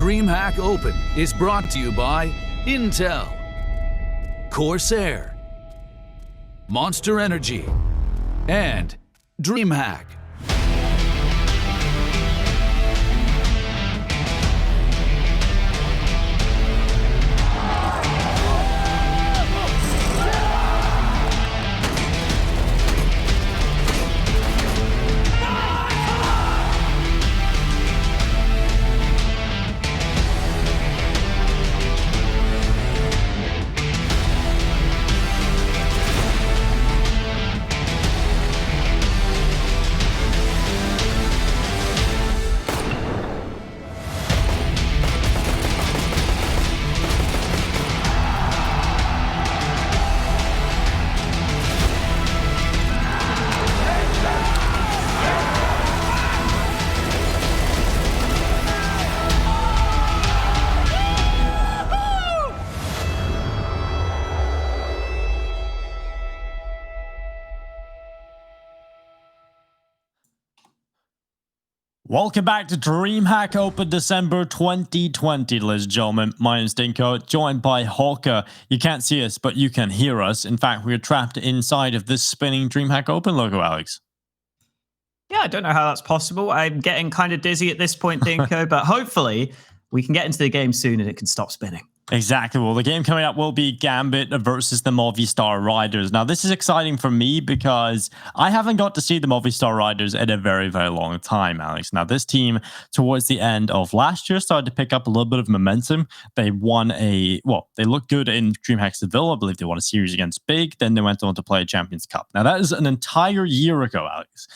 DreamHack Open is brought to you by Intel, Corsair, Monster Energy, and DreamHack. Welcome back to DreamHack Open December 2020, ladies and gentlemen. My name is Dinko, joined by Hawker. You can't see us, but you can hear us. In fact, we're trapped inside of this spinning DreamHack Open logo, Alex. Yeah, I don't know how that's possible. I'm getting kind of dizzy at this point, Dinko, but hopefully we can get into the game soon and it can stop spinning. Exactly. Well, the game coming up will be Gambit versus the Movistar Riders. Now, this is exciting for me because I haven't got to see the Movistar Riders in a very, very long time, Alex. Now, this team, towards the end of last year, started to pick up a little bit of momentum. They won they looked good in DreamHack Seville. I believe they won a series against Big. Then they went on to play a Champions Cup. Now, that is an entire year ago, Alex.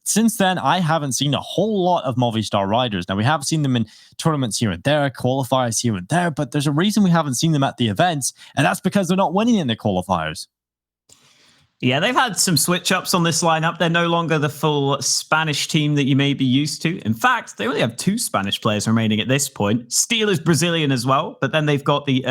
Since then, I haven't seen a whole lot of Movistar Riders. Now, we have seen them in tournaments here and there, qualifiers here and there, but there's a reason we haven't seen them at the events, and that's because they're not winning in the qualifiers. Yeah, they've had some switch-ups on this lineup. They're no longer the full Spanish team that you may be used to. In fact, they only have 2 Spanish players remaining at this point. Steel is Brazilian as well, but then they've got the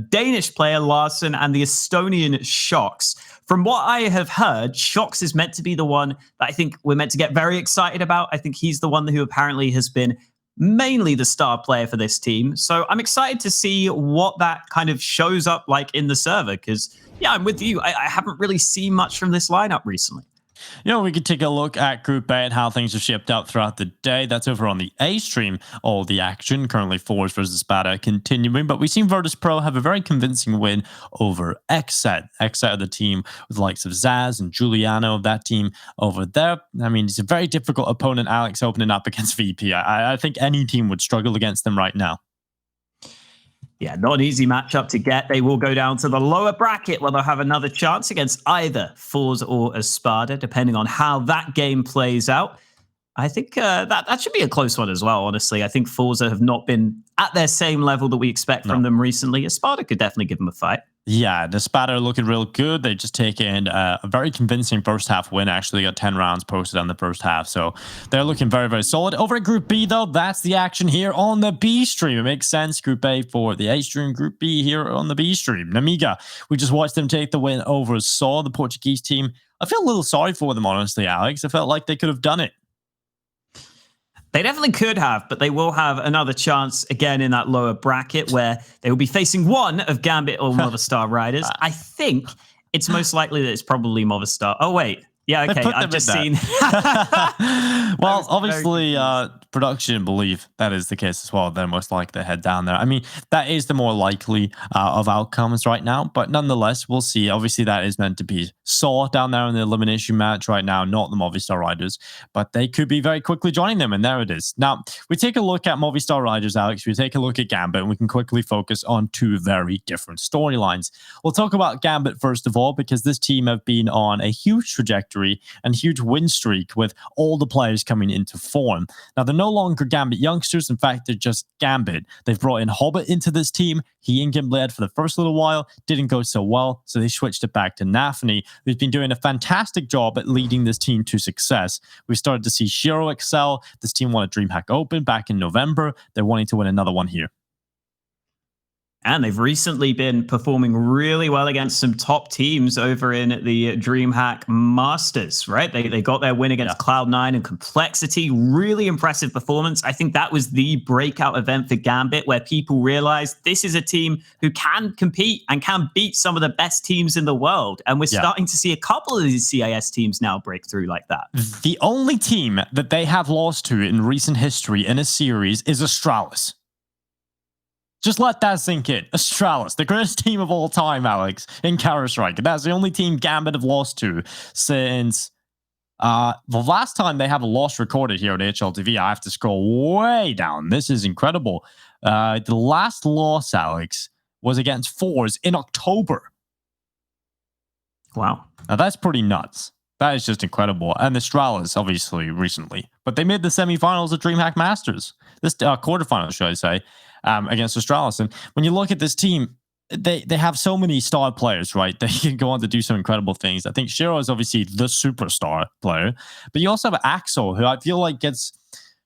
Danish player Larsen and the Estonian Shocks. From what I have heard, Shocks is meant to be the one that I think we're meant to get very excited about. I think he's the one who apparently has been mainly the star player for this team. So I'm excited to see what that kind of shows up like in the server because, yeah, I'm with you. I haven't really seen much from this lineup recently. You know, we could take a look at Group A and how things have shaped out throughout the day. That's over on the A stream, all the action. Currently, Force versus Spada continuing. But we've seen Virtus Pro have a very convincing win over XSET. XSET are the team with the likes of Zaz and Giuliano of that team over there. I mean, it's a very difficult opponent, Alex, opening up against VP. I think any team would struggle against them right now. Yeah, not an easy matchup to get. They will go down to the lower bracket where they'll have another chance against either Forza or Espada, depending on how that game plays out. I think that should be a close one as well, honestly. I think Forza have not been at their same level that we expect from them recently. Espada could definitely give them a fight. Yeah, the Spada are looking real good. They just taken a very convincing first half win. Actually, got 10 rounds posted on the first half. So they're looking very, very solid. Over at Group B, though, that's the action here on the B stream. It makes sense. Group A for the A stream. Group B here on the B stream. Namiga, we just watched them take the win over Saw, the Portuguese team. I feel a little sorry for them, honestly, Alex. I felt like they could have done it. They definitely could have, but they will have another chance again in that lower bracket where they will be facing one of Gambit or Movistar Riders. I think it's most likely that it's probably Movistar. Oh, wait. Yeah, okay. I've just seen. Well, obviously, production believe that is the case as well. They're most likely to head down there. I mean, that is the more likely of outcomes right now. But nonetheless, we'll see. Obviously, that is meant to be Saw down there in the elimination match right now, not the Movistar Riders. But they could be very quickly joining them. And there it is. Now, we take a look at Movistar Riders, Alex. We take a look at Gambit, and we can quickly focus on 2 very different storylines. We'll talk about Gambit first of all, because this team have been on a huge trajectory and huge win streak with all the players coming into form. Now, they're no longer Gambit youngsters. In fact, they're just Gambit. They've brought in Hobbit into this team. He and Gimble led for the first little while. Didn't go so well, so they switched it back to Nafany, who's been doing a fantastic job at leading this team to success. We started to see Shiro excel. This team won a DreamHack Open back in November. They're wanting to win another one here. And they've recently been performing really well against some top teams over in the DreamHack Masters, right? They got their win against Cloud9 and Complexity. Really impressive performance. I think that was the breakout event for Gambit, where people realized this is a team who can compete and can beat some of the best teams in the world. And we're starting to see a couple of these CIS teams now break through like that. The only team that they have lost to in recent history in a series is Astralis. Just let that sink in. Astralis, the greatest team of all time, Alex, in Counter-Strike. That's the only team Gambit have lost to since the last time they have a loss recorded here at HLTV. I have to scroll way down. This is incredible. The last loss, Alex, was against Fours in October. Wow. Now that's pretty nuts. That is just incredible. And Astralis, obviously, recently. But they made the semifinals of DreamHack Masters. This quarterfinals, should I say, against Astralis. And when you look at this team, they have so many star players, right? They can go on to do some incredible things. I think Shiro is obviously the superstar player. But you also have Axel, who I feel like gets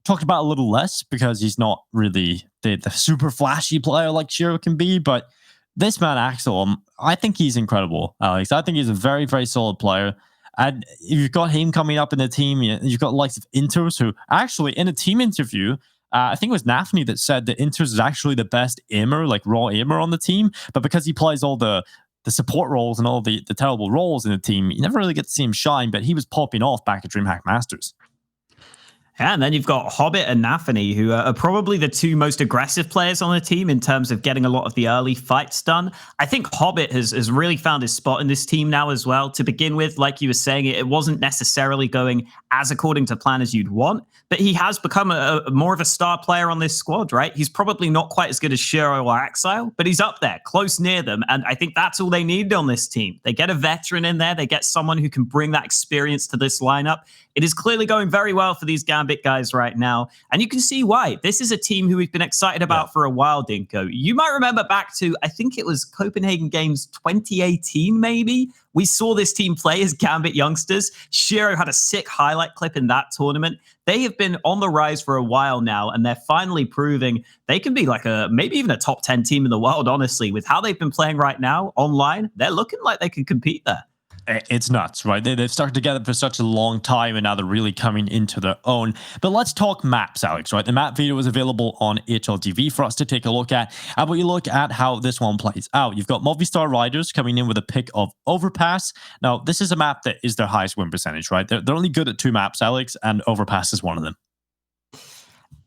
talked about a little less because he's not really the super flashy player like Shiro can be. But this man, Axel, I think he's incredible, Alex. I think he's a very, very solid player. And you've got him coming up in the team. You've got the likes of Inters, who actually in a team interview, I think it was Nafni that said that Inters is actually the best aimer, like raw aimer on the team. But because he plays all the support roles and all the terrible roles in the team, you never really get to see him shine. But he was popping off back at DreamHack Masters. And then you've got Hobbit and Nafany, who are probably the two most aggressive players on the team in terms of getting a lot of the early fights done. I think Hobbit has really found his spot in this team now as well. To begin with, like you were saying, it wasn't necessarily going as according to plan as you'd want, but he has become a more of a star player on this squad, right? He's probably not quite as good as Shiro or Axile, but he's up there, close near them. And I think that's all they need on this team. They get a veteran in there. They get someone who can bring that experience to this lineup. It is clearly going very well for these Gambit guys right now. And you can see why. This is a team who we've been excited about for a while, Dinko. You might remember back to, I think it was Copenhagen Games 2018, maybe. We saw this team play as Gambit youngsters. Shiro had a sick highlight clip in that tournament. They have been on the rise for a while now, and they're finally proving they can be like maybe even a top 10 team in the world, honestly. With how they've been playing right now online, they're looking like they can compete there. It's nuts, right? They've stuck together for such a long time, and now they're really coming into their own. But let's talk maps, Alex, right? The map video is available on HLTV for us to take a look at. And when you look at how this one plays out, you've got Movistar Riders coming in with a pick of Overpass. Now, this is a map that is their highest win percentage, right? They're only good at 2 maps, Alex, and Overpass is one of them.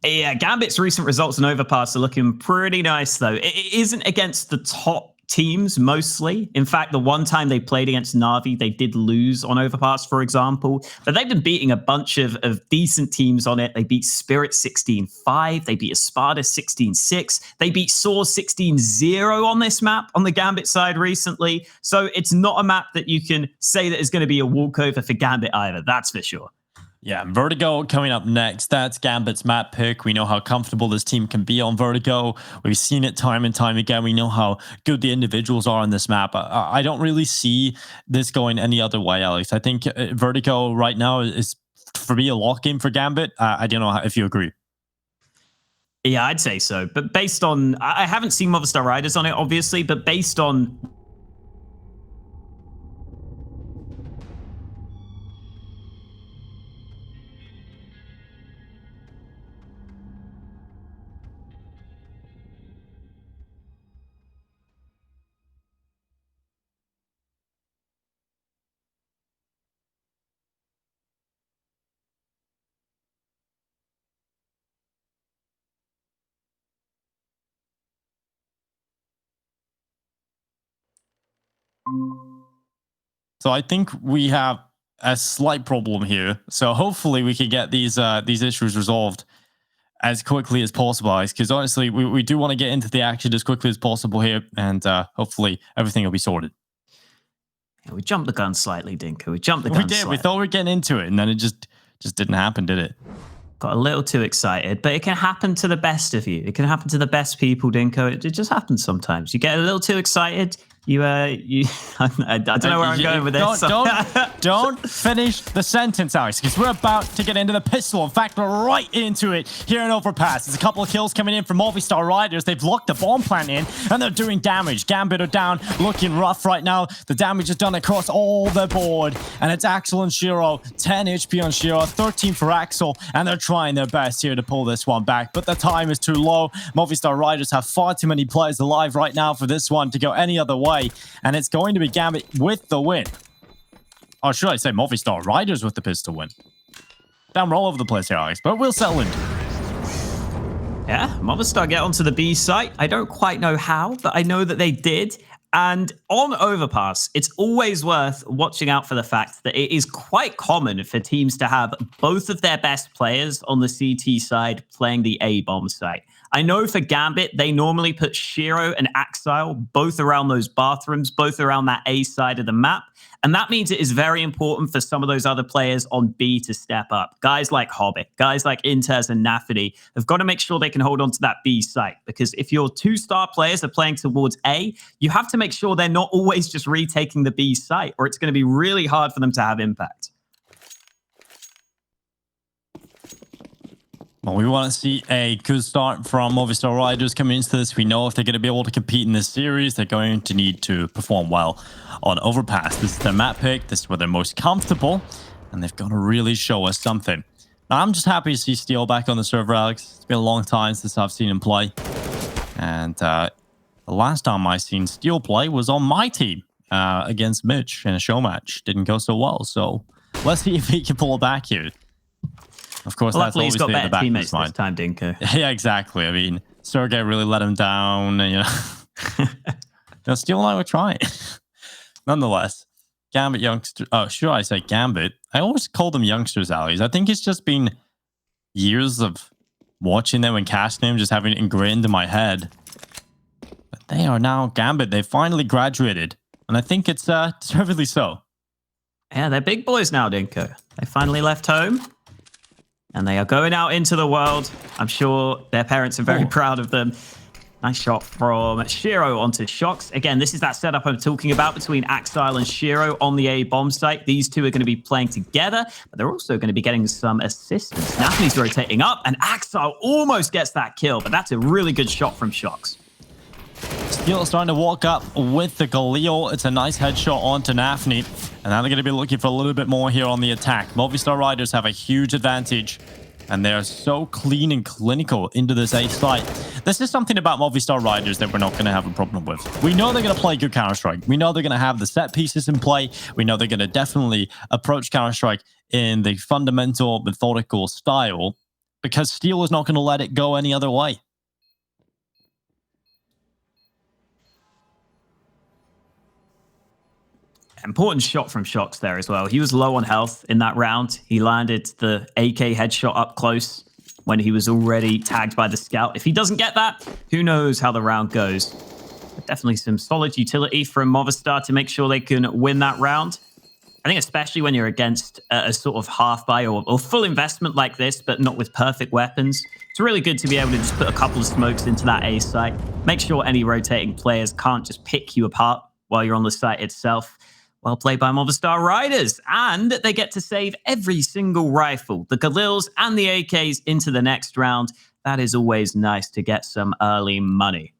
Yeah, Gambit's recent results in Overpass are looking pretty nice, though. It isn't against the top teams mostly. In fact, the one time they played against Na'Vi, they did lose on Overpass, for example. But they've been beating a bunch of decent teams on it. They beat Spirit 16-5. They beat Espada 16-6. They beat Source 16-0 on this map on the Gambit side recently. So it's not a map that you can say that is going to be a walkover for Gambit either. That's for sure. Yeah, Vertigo coming up next. That's Gambit's map pick. We know how comfortable this team can be on Vertigo. We've seen it time and time again. We know how good the individuals are on this map. I don't really see this going any other way, Alex. I think Vertigo right now is, for me, a lock game for Gambit. I don't know if you agree. Yeah, I'd say so. But based on, I haven't seen Movistar Riders on it, obviously, but based on So I think we have a slight problem here. So hopefully we can get these issues resolved as quickly as possible, because honestly, we do want to get into the action as quickly as possible here, and hopefully everything will be sorted. Yeah, we jumped the gun slightly, Dinko. We jumped the gun slightly. We thought we were getting into it, and then it just didn't happen, did it? Got a little too excited, but it can happen to the best of you. It can happen to the best people, Dinko. It just happens sometimes. You get a little too excited, I don't know where I'm going with this. Don't finish the sentence, Alex, because we're about to get into the pistol. In fact, we're right into it here in Overpass. There's a couple of kills coming in from Movistar Riders. They've locked the bomb plant in, and they're doing damage. Gambit are down, looking rough right now. The damage is done across all the board, and it's Axel and Shiro. 10 HP on Shiro, 13 for Axel, and they're trying their best here to pull this one back, but the time is too low. Movistar Riders have far too many players alive right now for this one to go any other way. And it's going to be Gambit with the win. Or should I say Movistar Riders with the pistol win? Damn, we're all over the place here, Alex, but we'll settle in. Yeah, Movistar get onto the B site. I don't quite know how, but I know that they did. And on Overpass, it's always worth watching out for the fact that it is quite common for teams to have both of their best players on the CT side playing the A-bomb site. I know for Gambit, they normally put Shiro and Axile both around those bathrooms, both around that A side of the map. And that means it is very important for some of those other players on B to step up. Guys like Hobbit, guys like Intez and Nafity have got to make sure they can hold on to that B site. Because if your 2-star players are playing towards A, you have to make sure they're not always just retaking the B site, or it's going to be really hard for them to have impact. Well, we want to see a good start from Movistar Riders coming into this. We know if they're going to be able to compete in this series, they're going to need to perform well on Overpass. This is their map pick. This is where they're most comfortable, and they've got to really show us something. Now, I'm just happy to see Steel back on the server, Alex. It's been a long time since I've seen him play. And the last time I seen Steel play was on my team against Mitch in a show match. Didn't go so well, so let's see if he can pull it back here. Of course, luckily that's he's got obviously better in the back teammates this time, Dinko. Yeah, exactly. I mean, Sergey really let him down. You know, Steel and I were trying. Nonetheless, Gambit youngster. Oh, should I say Gambit? I always call them youngsters, Allies. I think it's just been years of watching them and casting them, just having it ingrained in my head. But they are now Gambit. They finally graduated, and I think it's deservedly so. Yeah, they're big boys now, Dinko. They finally left home. And they are going out into the world. I'm sure their parents are very proud of them. Nice shot from Shiro onto Shocks. Again, this is that setup I'm talking about between Axile and Shiro on the A bomb site. These two are going to be playing together, but they're also going to be getting some assistance. Natalie's rotating up, and Axile almost gets that kill, but that's a really good shot from Shocks. Steel starting to walk up with the Galil. It's a nice headshot onto Nafni. And now they're going to be looking for a little bit more here on the attack. Movistar Riders have a huge advantage. And they are so clean and clinical into this A site. This is something about Movistar Riders that we're not going to have a problem with. We know they're going to play good Counter-Strike. We know they're going to have the set pieces in play. We know they're going to definitely approach Counter-Strike in the fundamental, methodical style. Because Steel is not going to let it go any other way. Important shot from Shocks there as well. He was low on health in that round. He landed the AK headshot up close when he was already tagged by the scout. If he doesn't get that, who knows how the round goes. But definitely some solid utility from Movistar to make sure they can win that round. I think especially when you're against a sort of half buy or full investment like this, but not with perfect weapons. It's really good to be able to just put a couple of smokes into that A site. Make sure any rotating players can't just pick you apart while you're on the site itself. Well played by Movistar Riders, and they get to save every single rifle, the Galils and the AKs into the next round. That is always nice to get some early money.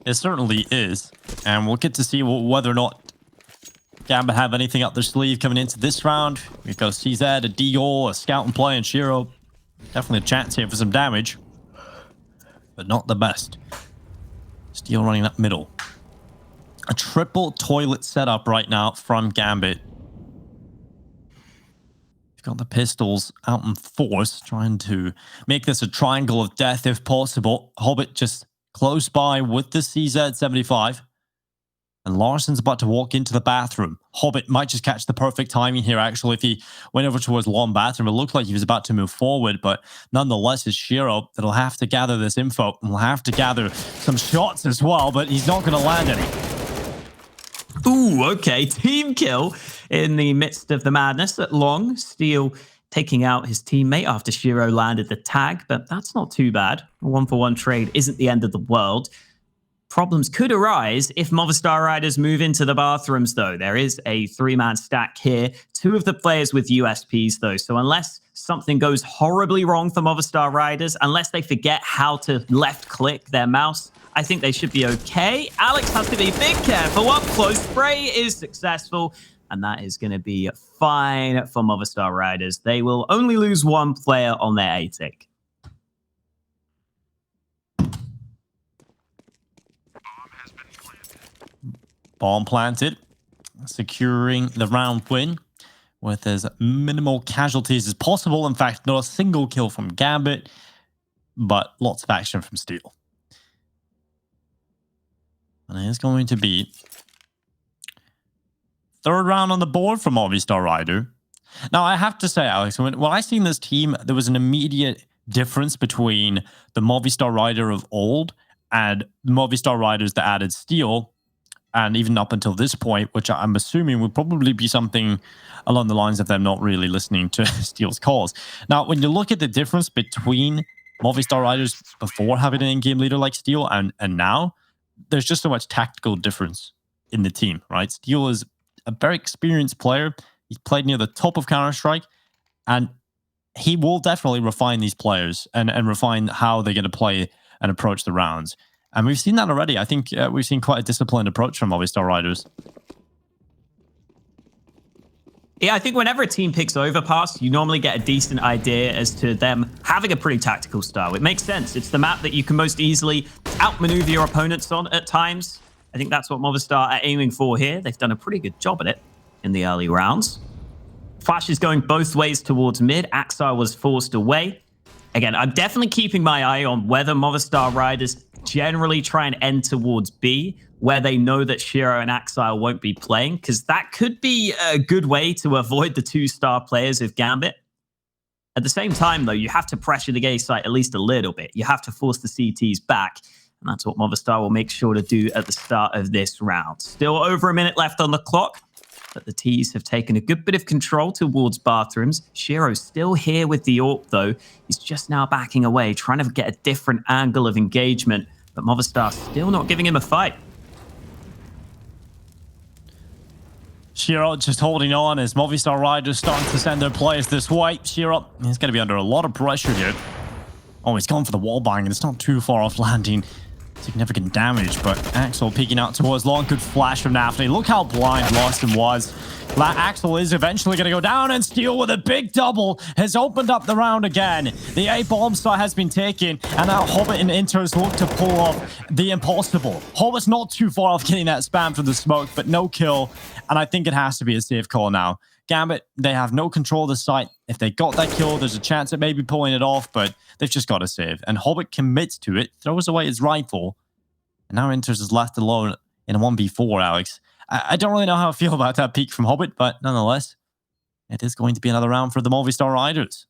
It certainly is, and we'll get to see whether or not Gambit have anything up their sleeve coming into this round. We've got a CZ, a Deagle, a Scout and Play, and Shiro. Definitely a chance here for some damage, but not the best. Steel running up middle. A triple toilet setup right now from Gambit. We've got the pistols out in force, trying to make this a triangle of death if possible. Hobbit just close by with the CZ-75. And Larson's about to walk into the bathroom. Hobbit might just catch the perfect timing here, actually. If he went over towards long bathroom, it looked like he was about to move forward. But nonetheless, it's Shiro that'll have to gather this info. And will have to gather some shots as well, but he's not going to land any. Ooh, okay. Team kill in the midst of the madness at long. Steel taking out his teammate after Shiro landed the tag, but that's not too bad. A 1-for-1 trade isn't the end of the world. Problems could arise if Movistar Riders move into the bathrooms, though. There is a 3-man stack here. 2 of the players with USPs, though. So unless something goes horribly wrong for Movistar Riders, unless they forget how to left-click their mouse, I think they should be okay. Alex has to be a bit careful. Up close, spray is successful. And that is going to be fine for Movistar Riders. They will only lose 1 player on their A-tick. Bomb planted, securing the round win with as minimal casualties as possible. In fact, not a single kill from Gambit, but lots of action from Steel. And it is going to be 3rd round on the board for Movistar Rider. Now, I have to say, Alex, when I seen this team, there was an immediate difference between the Movistar Rider of old and Movistar Riders that added Steel. And even up until this point, which I'm assuming would probably be something along the lines of them not really listening to Steel's calls. Now, when you look at the difference between Movistar Riders before having an in-game leader like Steel and now, there's just so much tactical difference in the team, right? Steel is a very experienced player. He's played near the top of Counter-Strike, and he will definitely refine these players and refine how they're going to play and approach the rounds. And we've seen that already. I think we've seen quite a disciplined approach from Movistar Riders. Yeah, I think whenever a team picks Overpass, you normally get a decent idea as to them having a pretty tactical style. It makes sense. It's the map that you can most easily outmaneuver your opponents on at times. I think that's what Movistar are aiming for here. They've done a pretty good job at it in the early rounds. Flash is going both ways towards mid. Axar was forced away. Again, I'm definitely keeping my eye on whether Movistar Riders generally try and end towards B, where they know that Shiro and Axile won't be playing, because that could be a good way to avoid the 2-star players of Gambit. At the same time, though, you have to pressure the A site at least a little bit. You have to force the CTs back, and that's what Movistar will make sure to do at the start of this round. Still over a minute left on the clock, but the T's have taken a good bit of control towards bathrooms. Shiro's still here with the AWP, though. He's just now backing away, trying to get a different angle of engagement, but Movistar still not giving him a fight. Shiro just holding on as Movistar Riders starting to send their players this way. Shiro, he's going to be under a lot of pressure here. Oh, he's gone for the wall bang, and it's not too far off landing significant damage, but Axel peeking out towards long. Good flash from Nafny. Look how blind Lawson was. Axel is eventually going to go down, and Steel with a big double has opened up the round again. The A bomb site has been taken, and now Hobbit and Inters look to pull off the impossible. Hobbit's not too far off getting that spam from the smoke, but no kill, and I think it has to be a safe call now. Gambit, they have no control of the site. If they got that kill, there's a chance at maybe pulling it off, but they've just got to save. And Hobbit commits to it, throws away his rifle, and now Inters is left alone in a 1v4, Alex. I don't really know how I feel about that peak from Hobbit, but nonetheless, it is going to be another round for the Movistar Riders.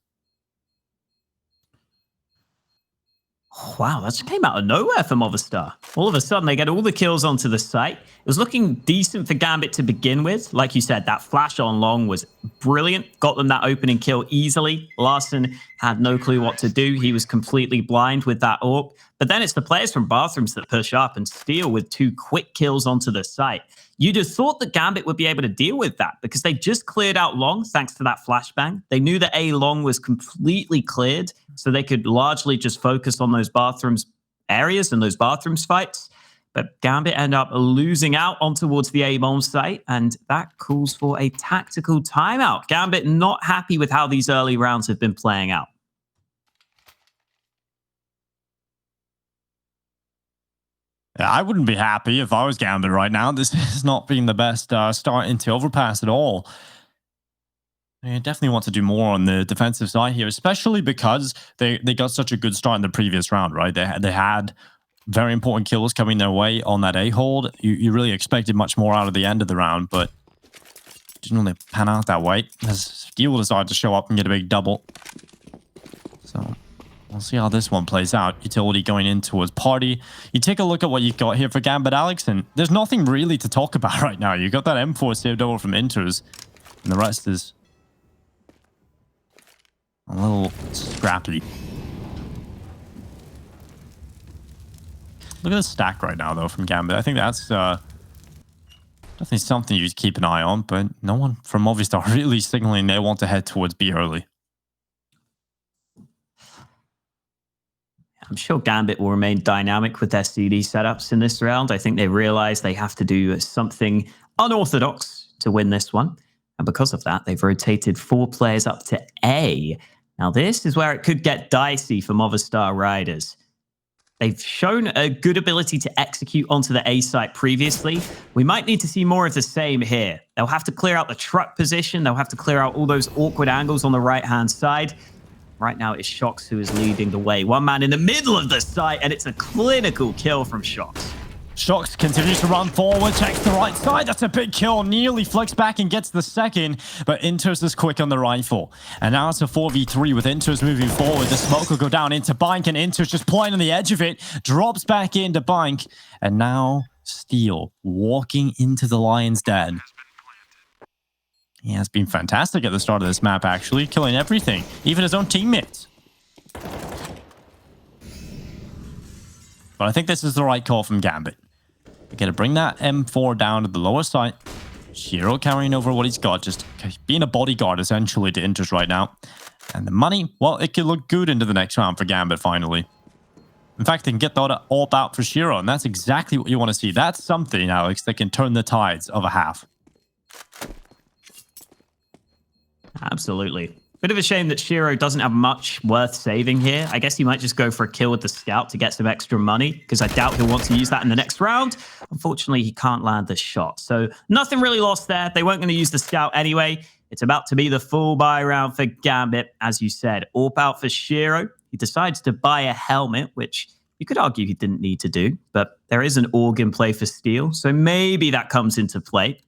Wow, that just came out of nowhere for Movistar. All of a sudden, they get all the kills onto the site. It was looking decent for Gambit to begin with. Like you said, that flash on long was brilliant. Got them that opening kill easily. Larson had no clue what to do. He was completely blind with that AWP. But then it's the players from bathrooms that push up and steal with 2 quick kills onto the site. You'd have thought that Gambit would be able to deal with that because they just cleared out long thanks to that flashbang. They knew that A long was completely cleared, so they could largely just focus on those bathrooms areas and those bathrooms fights. But Gambit end up losing out on towards the A bomb site, and that calls for a tactical timeout. Gambit not happy with how these early rounds have been playing out. Yeah, I wouldn't be happy if I was Gambit right now. This has not been the best start into Overpass at all. They definitely want to do more on the defensive side here, especially because they got such a good start in the previous round, right? They had very important kills coming their way on that A hold. You really expected much more out of the end of the round, but didn't really pan out that way as Steel decided to show up and get a big double. So we'll see how this one plays out. Utility going in towards Party. You take a look at what you've got here for Gambit, Alex, and there's nothing really to talk about right now. You got that M4 saved over from Inters, and the rest is A little scrappy. Look at the stack right now, though, from Gambit. I think that's definitely something you keep an eye on, but no one from Movistar really signaling they want to head towards B early. I'm sure Gambit will remain dynamic with their CD setups in this round. I think they realize they have to do something unorthodox to win this one. And because of that, they've rotated 4 players up to A. Now, this is where it could get dicey for Movistar Riders. They've shown a good ability to execute onto the A site previously. We might need to see more of the same here. They'll have to clear out the truck position. They'll have to clear out all those awkward angles on the right-hand side. Right now, it's Shox who is leading the way. One man in the middle of the site, and it's a clinical kill from Shox. Shox continues to run forward, checks the right side. That's a big kill. Nearly flicks back and gets the second, but Inters is quick on the rifle. And now it's a 4v3 with Inters moving forward. The smoke will go down into Bank, and Inters just playing on the edge of it, drops back into Bank, and now Steel walking into the Lion's Den. He has been fantastic at the start of this map, actually, killing everything, even his own teammates. But I think this is the right call from Gambit. We're going to bring that M4 down to the lower side. Shiro carrying over what he's got, just being a bodyguard, essentially, to Inters right now. And the money, well, it could look good into the next round for Gambit, finally. In fact, they can get that AWP out for Shiro, and that's exactly what you want to see. That's something, Alex, that can turn the tides of a half. Absolutely. Bit of a shame that Shiro doesn't have much worth saving here. I guess he might just go for a kill with the scout to get some extra money, because I doubt he'll want to use that in the next round. Unfortunately, he can't land the shot. So nothing really lost there. They weren't going to use the scout anyway. It's about to be the full buy round for Gambit, as you said. AWP out for Shiro. He decides to buy a helmet, which you could argue he didn't need to do, but there is an AUG in play for Steel, so maybe that comes into play.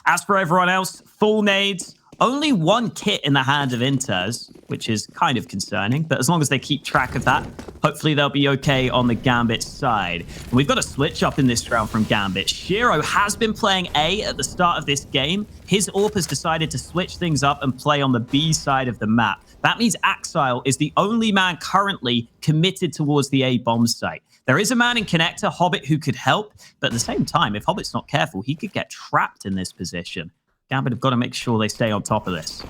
As for everyone else, full nades. Only 1 kit in the hand of Inters, which is kind of concerning, but as long as they keep track of that, hopefully they'll be okay on the Gambit side. And we've got a switch up in this round from Gambit. Shiro has been playing A at the start of this game. His AWP has decided to switch things up and play on the B side of the map. That means Axile is the only man currently committed towards the A bomb site. There is a man in connector, Hobbit, who could help, but at the same time, if Hobbit's not careful, he could get trapped in this position. Gambit have got to make sure they stay on top of this.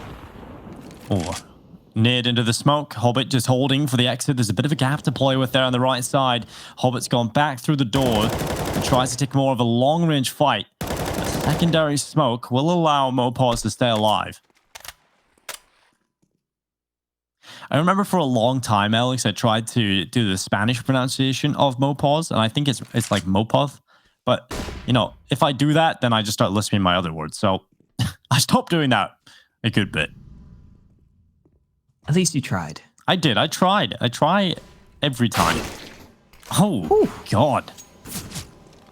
Oh, Nid into the smoke. Hobbit just holding for the exit. There's a bit of a gap to play with there on the right side. Hobbit's gone back through the door and tries to take more of a long-range fight. The secondary smoke will allow Mopaz to stay alive. I remember for a long time, Alex, I tried to do the Spanish pronunciation of Mopaz, and I think it's like Mopaz. But, you know, if I do that, then I just start lisping my other words. So I stopped doing that a good bit. At least you tried. I did. I tried. I try every time. Oh, whew. God.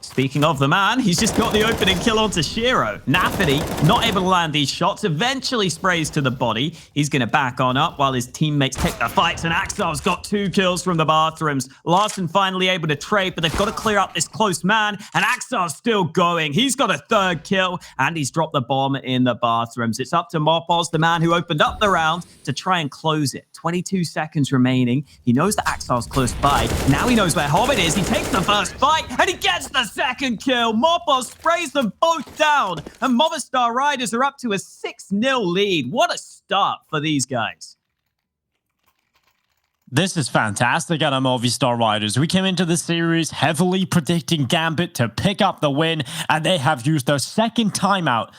Speaking of the man, he's just got the opening kill onto Shiro. Nafferty, not able to land these shots, eventually sprays to the body. He's going to back on up while his teammates take the fights, and Axile's got 2 kills from the bathrooms. Larson finally able to trade, but they've got to clear up this close man, and Axile's still going. He's got a 3rd kill, and he's dropped the bomb in the bathrooms. It's up to Mopaz, the man who opened up the round, to try and close it. 22 seconds remaining. He knows that Axile's close by. Now he knows where Hobbit is. He takes the first fight, and he gets the second kill. Mopaz sprays them both down, and Movistar Riders are up to a 6-0 lead. What a start for these guys. This is fantastic out of Movistar Riders. We came into the series heavily predicting Gambit to pick up the win, and they have used their second timeout.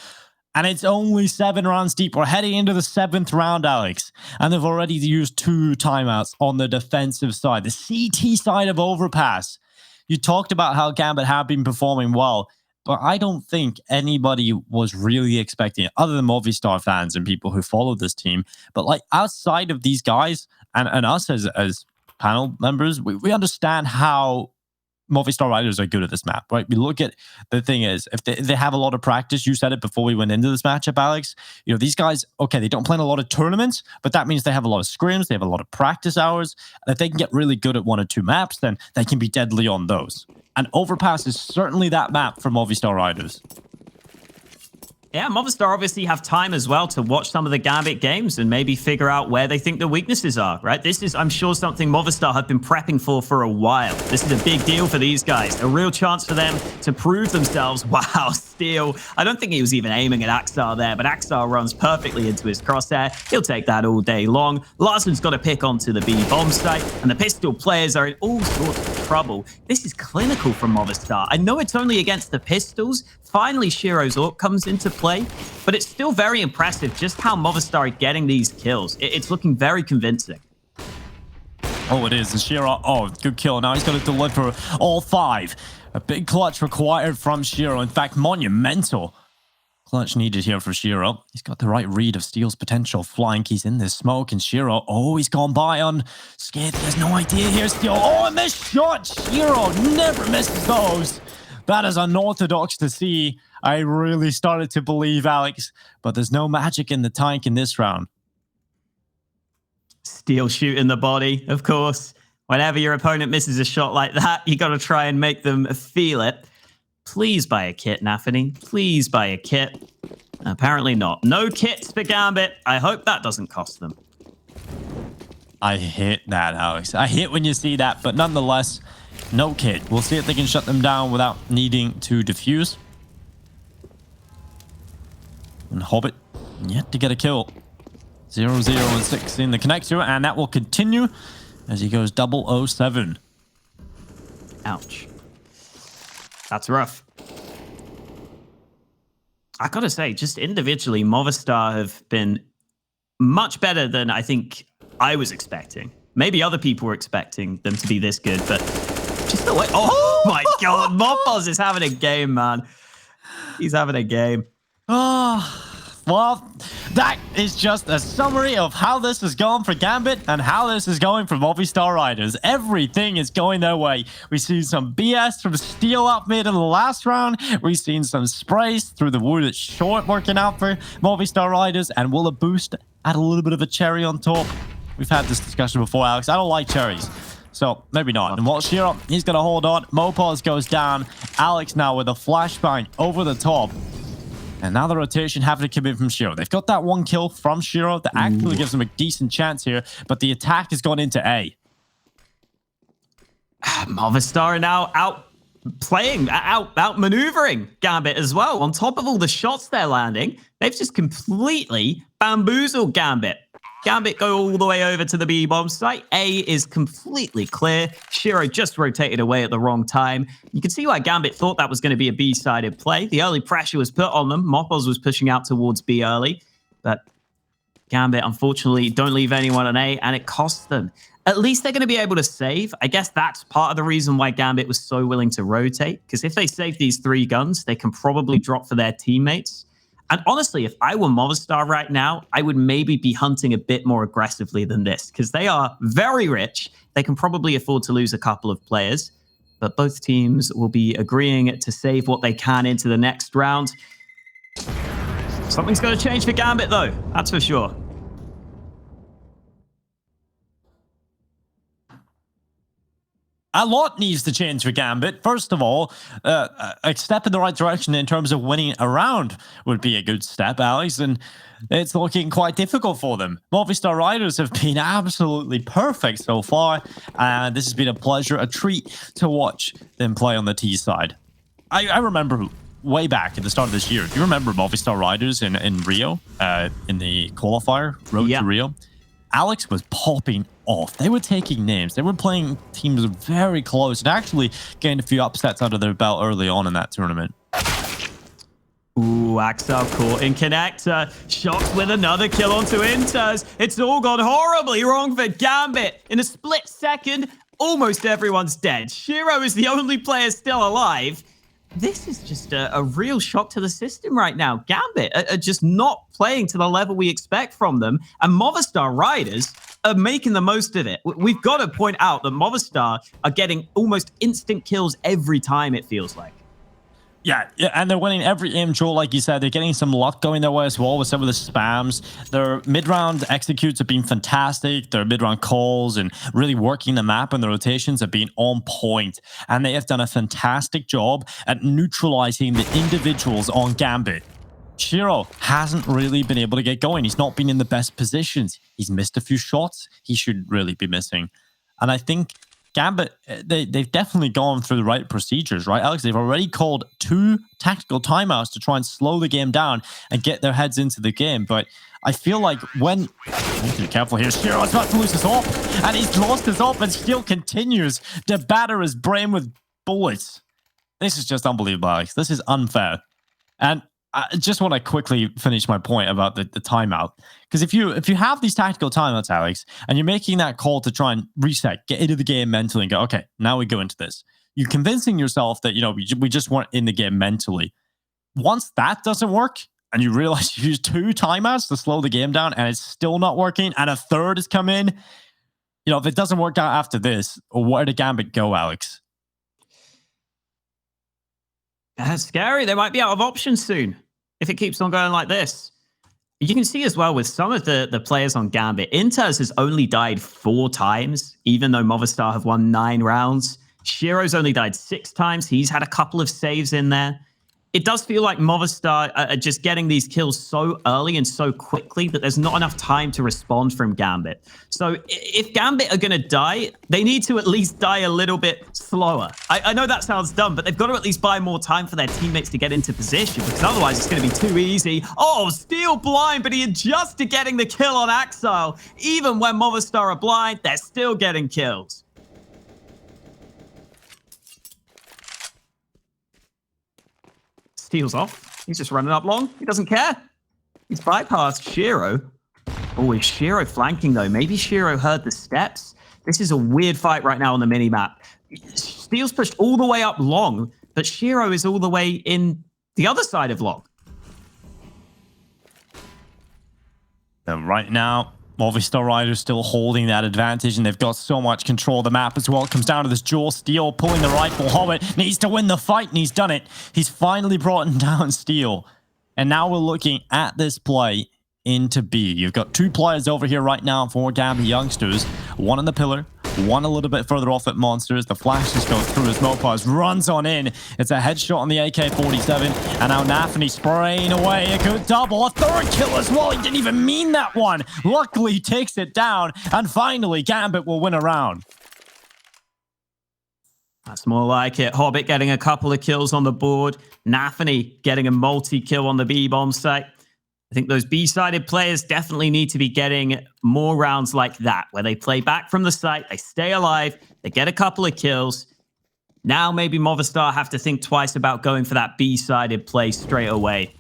And it's only 7 rounds deep. We're heading into the 7th round, Alex. And they've already used 2 timeouts on the defensive side. The CT side of Overpass. You talked about how Gambit have been performing well, but I don't think anybody was really expecting it, other than Movistar fans and people who follow this team. But like outside of these guys and us as panel members, we understand how Movistar Riders are good at this map, right? We look at, the thing is, if they have a lot of practice, you said it before we went into this matchup, Alex, you know, these guys, okay, they don't play in a lot of tournaments, but that means they have a lot of scrims, they have a lot of practice hours, and if they can get really good at 1 or 2 maps, then they can be deadly on those. And Overpass is certainly that map for Movistar Riders. Yeah, Movistar obviously have time as well to watch some of the Gambit games and maybe figure out where they think the weaknesses are, right? This is, I'm sure, something Movistar have been prepping for a while. This is a big deal for these guys. A real chance for them to prove themselves. Wow, Steel. I don't think he was even aiming at Axar there, but Axar runs perfectly into his crosshair. He'll take that all day long. Larsen's got to pick onto the B bomb site, and the pistol players are in all sorts of trouble. This is clinical from Movistar. I know it's only against the pistols. Finally, Shiro's AWP comes into play, but it's still very impressive just how Movistar are getting these kills. It's looking very convincing. Oh, it is. And Shiro, oh, good kill. Now he's going to deliver all 5. A big clutch required from Shiro. In fact, monumental clutch needed here for Shiro. He's got the right read of Steel's potential flank. He's in this smoke, and Shiro, oh, he's gone by on Skid. He has no idea here, Steel. Oh, a missed shot. Shiro never misses those. That is unorthodox to see. I really started to believe, Alex, but there's no magic in the tank in this round. Steel shooting the body, of course. Whenever your opponent misses a shot like that, you got to try and make them feel it. Please buy a kit, Nafany. Please buy a kit. Apparently not. No kits for Gambit. I hope that doesn't cost them. I hate that, Alex. I hate when you see that, but nonetheless, no kit. We'll see if they can shut them down without needing to defuse. And Hobbit yet to get a kill. 0-0 and 6 in the connector, and that will continue as he goes 007. Ouch. That's rough. I gotta say, just individually, Movistar have been much better than I think I was expecting. Maybe other people were expecting them to be this good, but just the way... Oh my god, Mopoz is having a game, man. He's having a game. Oh, well, that is just a summary of how this has gone for Gambit and how this is going for Movistar Riders. Everything is going their way. We've seen some BS from Steel up mid in the last round. We've seen some sprays through the wood at short working out for Movistar Riders. And will a boost add a little bit of a cherry on top? We've had this discussion before, Alex. I don't like cherries. So, maybe not. And watch Shiro, he's going to hold on. Mopoz goes down. Alex now with a flashbang over the top. And now the rotation having to come in from Shiro. They've got that one kill from Shiro that actually gives them a decent chance here, but the attack has gone into A. Movistar are now out maneuvering Gambit as well. On top of all the shots they're landing, they've just completely bamboozled Gambit. Gambit go all the way over to the B bomb site. A is completely clear. Shiro just rotated away at the wrong time. You can see why Gambit thought that was going to be a B-sided play. The early pressure was put on them. Mopoz was pushing out towards B early, but Gambit, unfortunately, don't leave anyone on A, and it costs them. At least they're going to be able to save. I guess that's part of the reason why Gambit was so willing to rotate, because if they save these 3 guns, they can probably drop for their teammates. And honestly, if I were Movistar right now, I would maybe be hunting a bit more aggressively than this, because they are very rich. They can probably afford to lose a couple of players, but both teams will be agreeing to save what they can into the next round. Something's going to change for Gambit, though. That's for sure. A lot needs to change for Gambit. First of all, a step in the right direction in terms of winning a round would be a good step, Alex, and it's looking quite difficult for them. Movistar Riders have been absolutely perfect so far, and this has been a pleasure, a treat to watch them play on the T side. I remember way back at the start of this year, do you remember Movistar Riders in Rio, in the qualifier, Road to Rio? Alex was popping off. They were taking names. They were playing teams very close and actually gained a few upsets under their belt early on in that tournament. Ooh, Axel caught in connector. Shocked with another kill onto Inters. It's all gone horribly wrong for Gambit. In a split second, almost everyone's dead. Shiro is the only player still alive. This is just a real shock to the system right now. Gambit are just not playing to the level we expect from them, and Movistar Riders are making the most of it. We've got to point out that Movistar are getting almost instant kills every time, it feels like. Yeah, and they're winning every aim duel, like you said. They're getting some luck going their way as well with some of the spams. Their mid-round executes have been fantastic. Their mid-round calls and really working the map and the rotations have been on point. And they have done a fantastic job at neutralizing the individuals on Gambit. Shiro hasn't really been able to get going. He's not been in the best positions. He's missed a few shots he should really be missing. And I think Gambit, they've definitely gone through the right procedures, right, Alex? They've already called 2 tactical timeouts to try and slow the game down and get their heads into the game. But I feel like when... I need to be careful here. Shiro's about to lose his op, and he's lost his op and still continues to batter his brain with bullets. This is just unbelievable, Alex. This is unfair. And I just want to quickly finish my point about the timeout. Because if you have these tactical timeouts, Alex, and you're making that call to try and reset, get into the game mentally and go, okay, now we go into this. You're convincing yourself that, you know, we just weren't in the game mentally. Once that doesn't work, and you realize you use 2 timeouts to slow the game down, and it's still not working, and a third has come in, you know, if it doesn't work out after this, where did Gambit go, Alex? That's scary. They might be out of options soon if it keeps on going like this. You can see as well with some of the players on Gambit, Inters has only died 4 times, even though Movistar have won 9 rounds. Shiro's only died 6 times. He's had a couple of saves in there. It does feel like Movistar are just getting these kills so early and so quickly that there's not enough time to respond from Gambit. So if Gambit are going to die, they need to at least die a little bit slower. I know that sounds dumb, but they've got to at least buy more time for their teammates to get into position, because otherwise it's going to be too easy. Oh, Steel blind, but he adjusted getting the kill on Axile. Even when Movistar are blind, they're still getting kills. Steals off. He's just running up long. He doesn't care. He's bypassed Shiro. Oh, is Shiro flanking, though? Maybe Shiro heard the steps. This is a weird fight right now on the minimap. Steel's pushed all the way up long, but Shiro is all the way in the other side of long. And right now, Movistar Riders still holding that advantage, and they've got so much control of the map as well. It comes down to this duel. Steel pulling the rifle. Hobbit needs to win the fight, and he's done it. He's finally brought down Steel. And now we're looking at this play into B. You've got 2 players over here right now for Gambit youngsters. One in the pillar, one a little bit further off at Monsters. The flash just goes through as Mopaz runs on in. It's a headshot on the AK-47. And now Nafany spraying away. A good double. A 3rd kill as well. He didn't even mean that one. Luckily, he takes it down. And finally, Gambit will win a round. That's more like it. Hobbit getting a couple of kills on the board. Nafany getting a multi-kill on the B-bomb site. I think those B-sided players definitely need to be getting more rounds like that, where they play back from the site, they stay alive, they get a couple of kills. Now maybe Movistar have to think twice about going for that B-sided play straight away.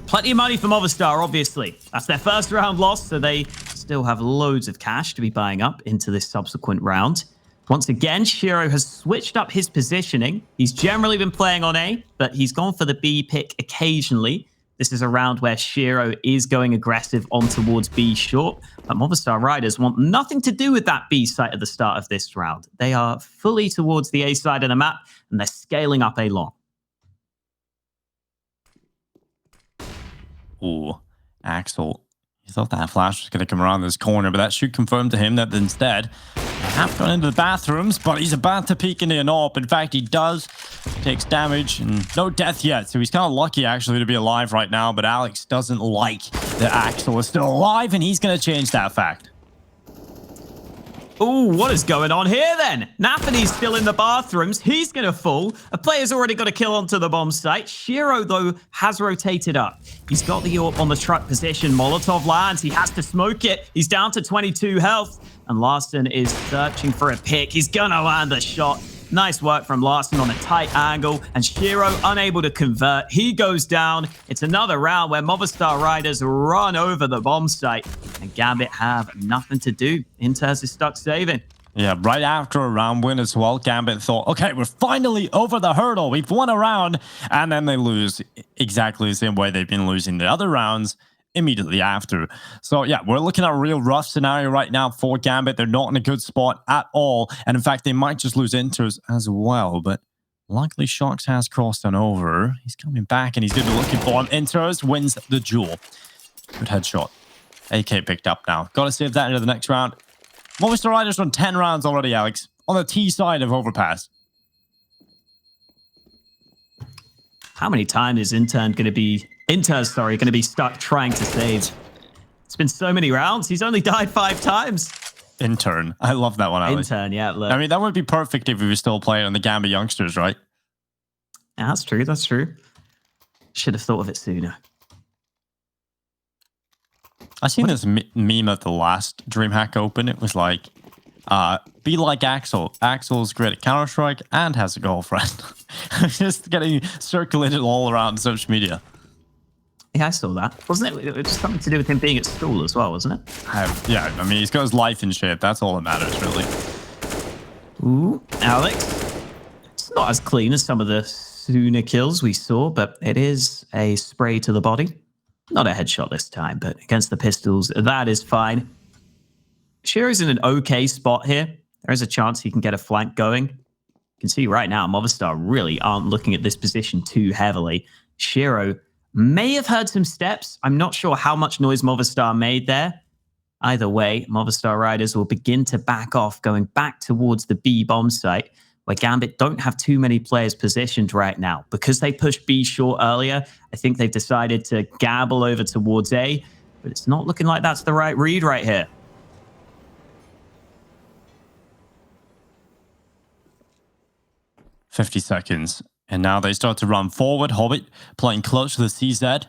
Plenty of money for Movistar, obviously. That's their first round loss, so they still have loads of cash to be buying up into this subsequent round. Once again, Shiro has switched up his positioning. He's generally been playing on A, but he's gone for the B pick occasionally. This is a round where Shiro is going aggressive on towards B short, but Movistar Riders want nothing to do with that B site at the start of this round. They are fully towards the A side of the map, and they're scaling up A long. Ooh, Axel. He thought that flash was going to come around this corner, but that should confirm to him that instead, they have gone into the bathrooms, but he's about to peek into an AWP. In fact, he does. Takes damage and no death yet, so he's kind of lucky actually to be alive right now, but Alex doesn't like that Axel is still alive, and he's going to change that fact. Ooh, what is going on here then? Nafany's still in the bathrooms. He's going to fall. A player's already got a kill onto the bomb site. Shiro, though, has rotated up. He's got the AWP on the truck position. Molotov lands. He has to smoke it. He's down to 22 health. And Larson is searching for a pick. He's going to land the shot. Nice work from Larson on a tight angle, and Shiro unable to convert. He goes down. It's another round where Movistar Riders run over the bomb site, and Gambit have nothing to do. Inters is stuck saving. Yeah, right after a round win as well, Gambit thought, okay, we're finally over the hurdle. We've won a round, and then they lose exactly the same way they've been losing the other rounds immediately after. So yeah, we're looking at a real rough scenario right now for Gambit. They're not in a good spot at all, and in fact they might just lose Inters as well, but luckily Sharks has crossed on over. He's coming back and he's going to be looking for him. Inters wins the duel. Good headshot. AK picked up now. Gotta save that into the next round. Movistar Riders on 10 rounds already, Alex, on the T side of Overpass. How many times is Inter going to be stuck trying to save? It's been so many rounds. He's only died 5 times. Intern. I love that one, Alex. Intern, yeah. Look. I mean, that would be perfect if we were still playing on the Gambit youngsters, right? Yeah, that's true. That's true. Should have thought of it sooner. I seen this meme at the last DreamHack Open. It was like, be like Axel. Axel's great at Counter-Strike and has a girlfriend. Just getting circulated all around social media. Yeah, I saw that. Wasn't it? It was something to do with him being at school as well, wasn't it? Yeah, I mean, he's got his life in shape. That's all that matters, really. Ooh, Alex. It's not as clean as some of the sooner kills we saw, but it is a spray to the body. Not a headshot this time, but against the pistols, that is fine. Shiro's in an okay spot here. There is a chance he can get a flank going. You can see right now, Movistar really aren't looking at this position too heavily. Shiro may have heard some steps. I'm not sure how much noise Movistar made there. Either way, Movistar Riders will begin to back off, going back towards the B bomb site, where Gambit don't have too many players positioned right now. Because they pushed B short earlier, I think they've decided to gamble over towards A, but it's not looking like that's the right read right here. "50 seconds. And now they start to run forward. Hobbit playing close to the CZ.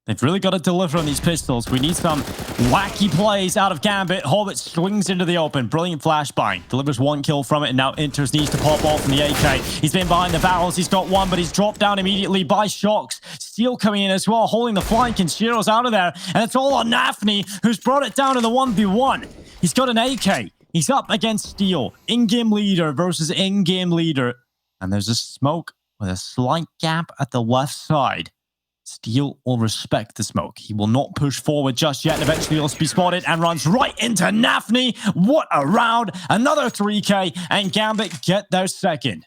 They've really got to deliver on these pistols. We need some wacky plays out of Gambit. Hobbit swings into the open. Brilliant flashbang. Delivers 1 kill from it, and now Inters needs to pop off from the AK. He's been behind the barrels. He's got 1, but he's dropped down immediately by Shocks. Steel coming in as well, holding the flank, and Shiro's out of there. And it's all on Nafni, who's brought it down in the 1v1. He's got an AK. He's up against Steel. In-game leader versus in-game leader. And there's a smoke with a slight gap at the left side. Steel will respect the smoke. He will not push forward just yet. Eventually he'll be spotted and runs right into Nafni. What a round. Another 3K, and Gambit get their second.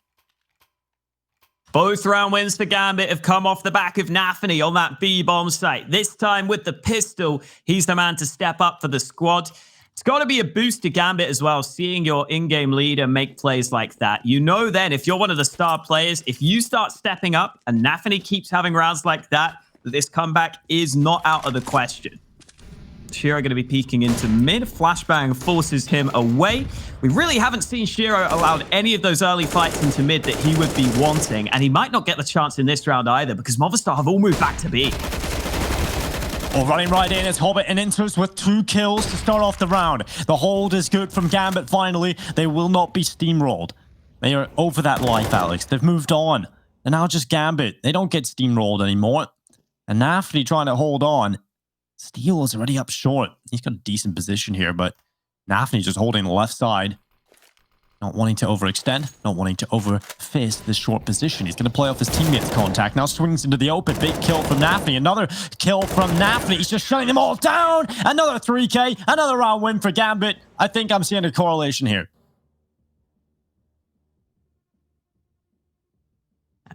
Both round wins for Gambit have come off the back of Nafni on that B-bomb site. This time with the pistol, he's the man to step up for the squad. It's got to be a boost to Gambit as well, seeing your in-game leader make plays like that. You know then, if you're one of the star players, if you start stepping up and Nafni keeps having rounds like that, this comeback is not out of the question. Shiro going to be peeking into mid. Flashbang forces him away. We really haven't seen Shiro allowed any of those early fights into mid that he would be wanting, and he might not get the chance in this round either because Movistar have all moved back to B. Well, running right in is Hobbit and Inters with 2 kills to start off the round. The hold is good from Gambit finally. They will not be steamrolled. They are over that life, Alex. They've moved on. And now just Gambit. They don't get steamrolled anymore. And Nafni trying to hold on. Steel is already up short. He's got a decent position here, but Nafni's just holding the left side. Not wanting to overextend, not wanting to overfist this short position. He's going to play off his teammate's contact. Now swings into the open. Big kill from Nafni. Another kill from Nafni. He's just shutting them all down. Another 3K. Another round win for Gambit. I think I'm seeing a correlation here.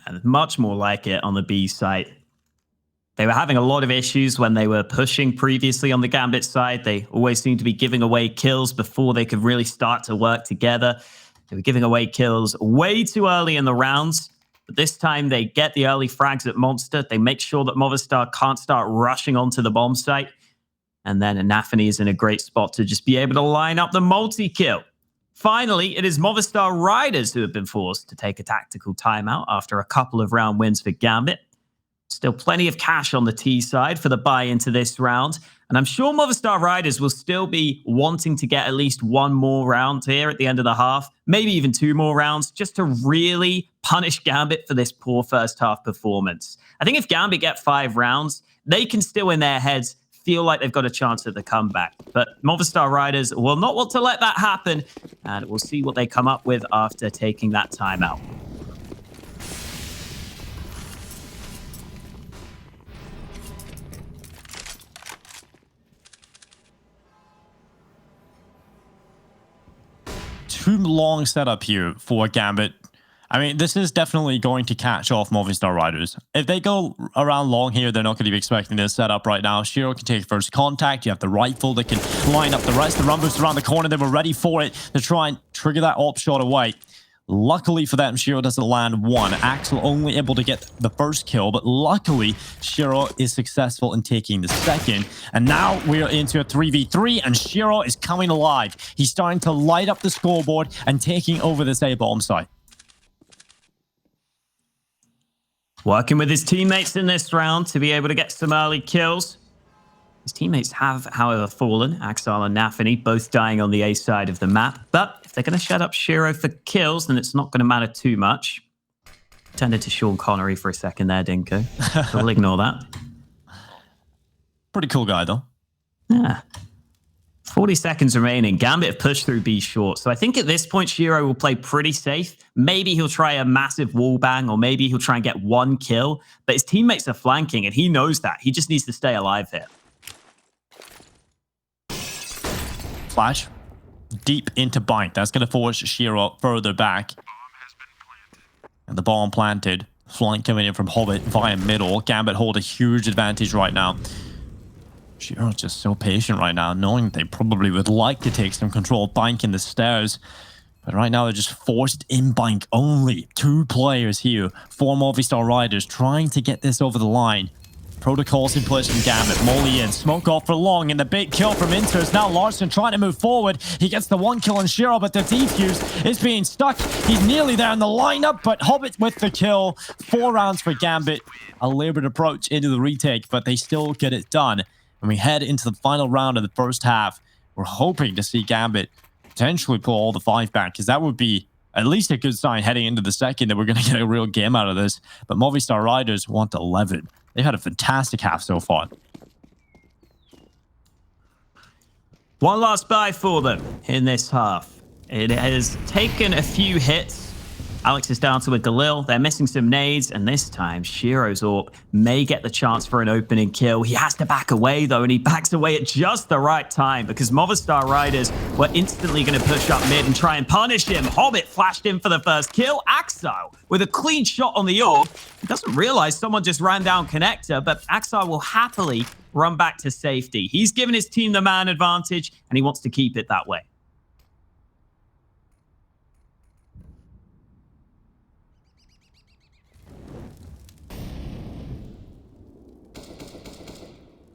And much more like it on the B site. They were having a lot of issues when they were pushing previously on the Gambit side. They always seemed to be giving away kills before they could really start to work together. They were giving away kills way too early in the rounds. But this time they get the early frags at Monster. They make sure that Movistar can't start rushing onto the bomb site. And then Nafni is in a great spot to just be able to line up the multi-kill. Finally, it is Movistar Riders who have been forced to take a tactical timeout after a couple of round wins for Gambit. Still plenty of cash on the T side for the buy into this round. And I'm sure Movistar Riders will still be wanting to get at least 1 more round here at the end of the half. Maybe even 2 more rounds just to really punish Gambit for this poor first half performance. I think if Gambit get 5 rounds, they can still in their heads feel like they've got a chance at the comeback. But Movistar Riders will not want to let that happen. And we'll see what they come up with after taking that timeout. Too long setup here for Gambit. I mean, this is definitely going to catch off Movistar Riders. If they go around long here, they're not going to be expecting this setup right now. Shiro can take first contact. You have the rifle that can line up the rest. The run boost around the corner. They were ready for it to try and trigger that op shot away. Luckily for them, Shiro doesn't land one. Axel only able to get the first kill, but luckily, Shiro is successful in taking the second. And now we're into a 3v3, and Shiro is coming alive. He's starting to light up the scoreboard and taking over this A-bomb site. Working with his teammates in this round to be able to get some early kills. His teammates have, however, fallen. Axel and Nafany both dying on the A side of the map. But if they're going to shut up Shiro for kills, then it's not going to matter too much. Turned into Sean Connery for a second there, Dinko. So we'll ignore that. Pretty cool guy, though. Yeah. 40 seconds remaining. Gambit have pushed through B short. So I think at this point, Shiro will play pretty safe. Maybe he'll try a massive wall bang, or maybe he'll try and get one kill. But his teammates are flanking, and he knows that. He just needs to stay alive here. Flash deep into Bite. That's going to force Shiro further back. And the bomb planted. Flank coming in from Hobbit via middle. Gambit hold a huge advantage right now. Shiro's just so patient right now, knowing they probably would like to take some control of Bank in the stairs. But right now, they're just forced in Bank only. 2 players here. 4 Movistar Riders trying to get this over the line. Protocols in place from Gambit. Molly in. Smoke off for long. And the big kill from Inters. Now Larson trying to move forward. He gets the 1 kill on Shiro, but the defuse is being stuck. He's nearly there in the lineup, but Hobbit with the kill. 4 rounds for Gambit. A labored approach into the retake, but they still get it done. And we head into the final round of the first half. We're hoping to see Gambit potentially pull all the 5 back, because that would be at least a good sign heading into the second that we're going to get a real game out of this. But Movistar Riders want 11. They've had a fantastic half so far. One last buy for them in this half. It has taken a few hits. Alex is down to a Galil. They're missing some nades, and this time Shiro's AWP may get the chance for an opening kill. He has to back away, though, and he backs away at just the right time because Movistar Riders were instantly going to push up mid and try and punish him. Hobbit flashed in for the first kill. Axel with a clean shot on the AWP. He doesn't realize someone just ran down connector, but Axel will happily run back to safety. He's given his team the man advantage, and he wants to keep it that way.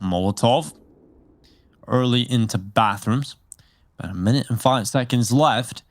Molotov early into bathrooms. About 1 minute and 5 seconds left.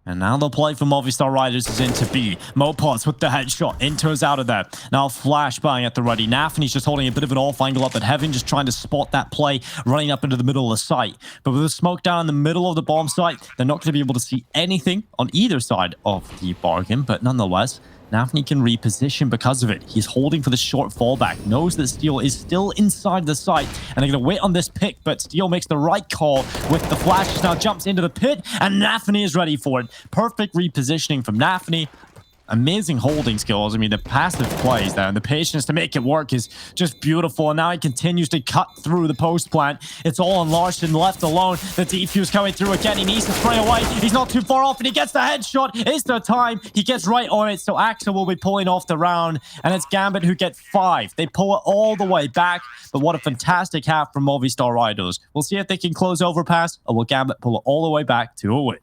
And now the play for Movistar Riders is into B. Mopots with the headshot. Inters out of there. Now flashbang at the ready. Nafany's just holding a bit of an off angle up at Heaven, just trying to spot that play, running up into the middle of the site. But with the smoke down in the middle of the bomb site, they're not going to be able to see anything on either side of the bargain. But nonetheless, Nafany can reposition because of it. He's holding for the short fallback, knows that Steel is still inside the site, and they're going to wait on this pick, but Steel makes the right call with the flash. Now jumps into the pit, and Nafany is ready for it. Perfect repositioning from Nafany. Amazing holding skills. I mean, the passive plays there and the patience to make it work is just beautiful. And now he continues to cut through the post plant. It's all on Larson left alone. The defuse coming through again. He needs to spray away. He's not too far off, and he gets the headshot. It's the time. He gets right on it. So Axel will be pulling off the round, and it's Gambit who get 5. They pull it all the way back. But what a fantastic half from Movistar Riders. We'll see if they can close Overpass, or will Gambit pull it all the way back to a win.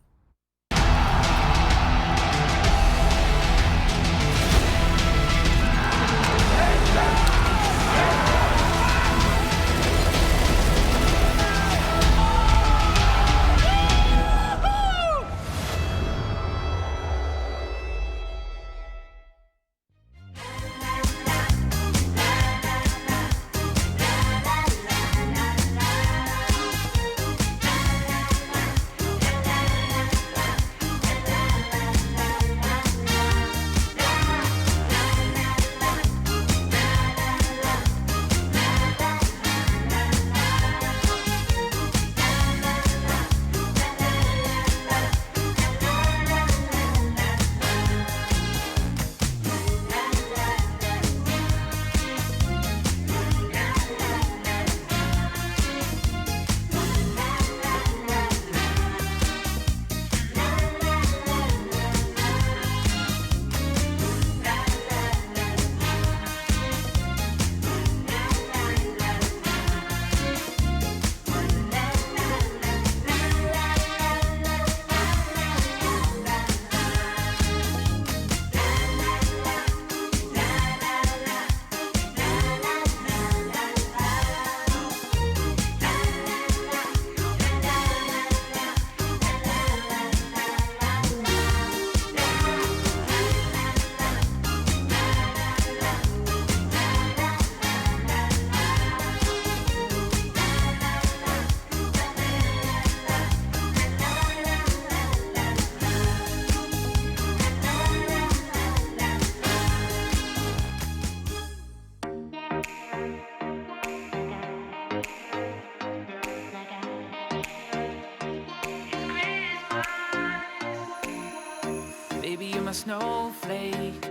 snowflake.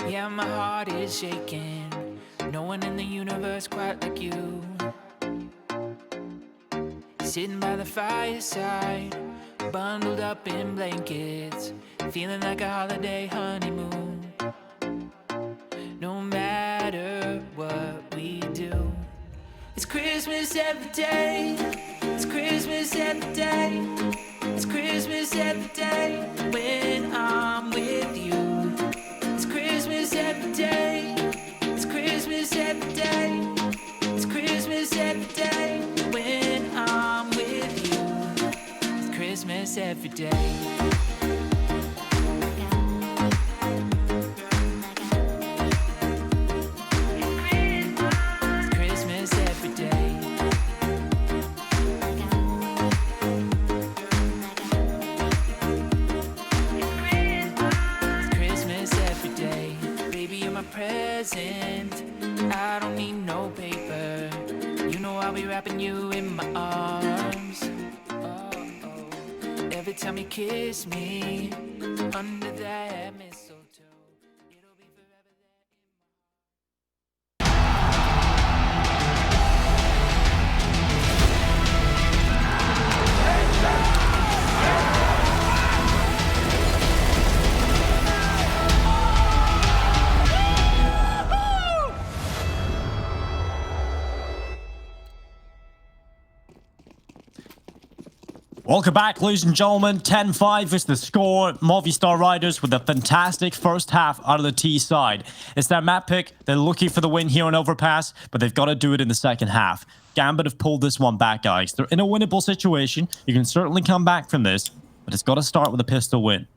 Yeah, my heart is shaking. No one in the universe quite like you. Sitting by the fireside, bundled up in blankets, feeling like a holiday honeymoon. No matter what we do, it's Christmas every day. It's Christmas every day. It's Christmas every day when I'm with you. It's Christmas every day. It's Christmas every day. It's Christmas every day when I'm with you. It's Christmas every day. I don't need no paper. You know I'll be wrapping you in my arms. Oh, oh. Every time you kiss me under that mistletoe, it'll be forever Welcome back, ladies and gentlemen. 10-5 is the score. Movistar Riders with a fantastic first half out of the T side. It's their map pick. They're looking for the win here on Overpass, but they've got to do it in the second half. Gambit have pulled this one back, guys. They're in a winnable situation. You can certainly come back from this, but it's got to start with a pistol win.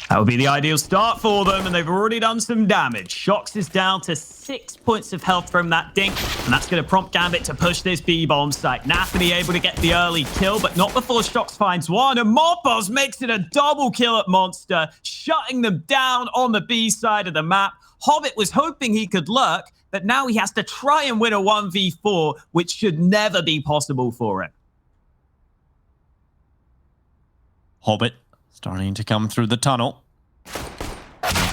That would be the ideal start for them, and they've already done some damage. Shox is down to 6 points of health from that dink, and that's going to prompt Gambit to push this B-bomb site. Nafany able to get the early kill, but not before Shox finds one, and Morbos makes it a double kill at Monster, shutting them down on the B side of the map. Hobbit was hoping he could lurk, but now he has to try and win a 1v4, which should never be possible for him. Hobbit starting to come through the tunnel.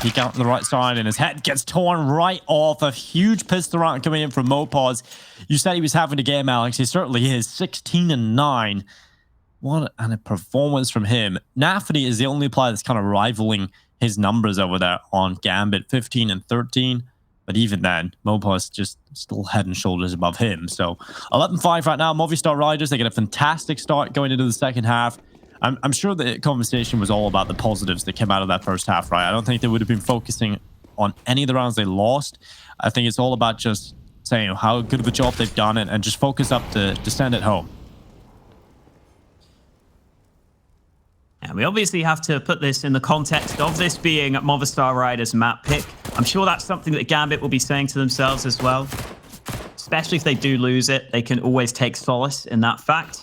Peek out to the right side, and his head gets torn right off. A huge pistol round coming in from Mopaz. You said he was having a game, Alex. He certainly is. 16-9. What a performance from him. Nafany is the only player that's kind of rivaling his numbers over there on Gambit. 15-13. But even then, Mopaz just still head and shoulders above him. So 11-5 right now. Movistar Riders, they get a fantastic start going into the second half. I'm sure the conversation was all about the positives that came out of that first half, right? I don't think they would have been focusing on any of the rounds they lost. I think it's all about just saying how good of a job they've done and just focus up to send it home. And we obviously have to put this in the context of this being Movistar Riders' map pick. I'm sure that's something that Gambit will be saying to themselves as well. Especially if they do lose it, they can always take solace in that fact.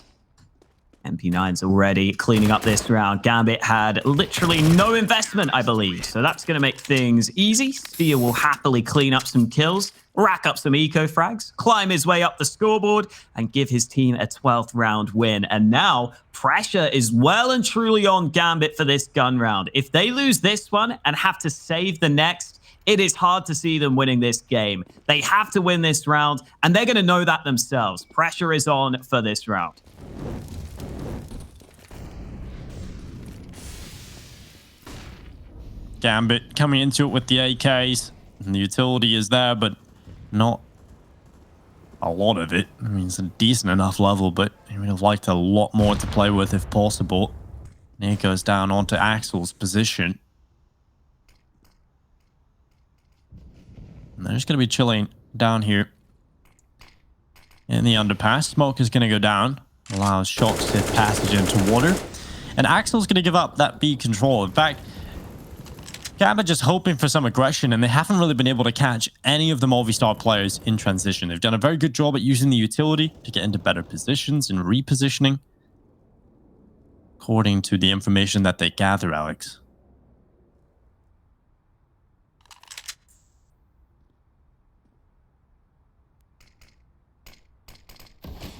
MP9's already cleaning up this round. Gambit had literally no investment, I believe. So that's going to make things easy. Steel will happily clean up some kills, rack up some eco frags, climb his way up the scoreboard, and give his team a 12th round win. And now pressure is well and truly on Gambit for this gun round. If they lose this one and have to save the next, it is hard to see them winning this game. They have to win this round, and they're going to know that themselves. Pressure is on for this round. Gambit coming into it with the AKs, and the utility is there, but not a lot of it. I mean, it's a decent enough level, but he would have liked a lot more to play with if possible. And he goes down onto Axel's position. And they're just going to be chilling down here in the underpass. Smoke is going to go down, allows Shox to passage into water. And Axel's going to give up that B control. In fact, Gambit just hoping for some aggression, and they haven't really been able to catch any of the Movistar players in transition. They've done a very good job at using the utility to get into better positions and repositioning, according to the information that they gather, Alex.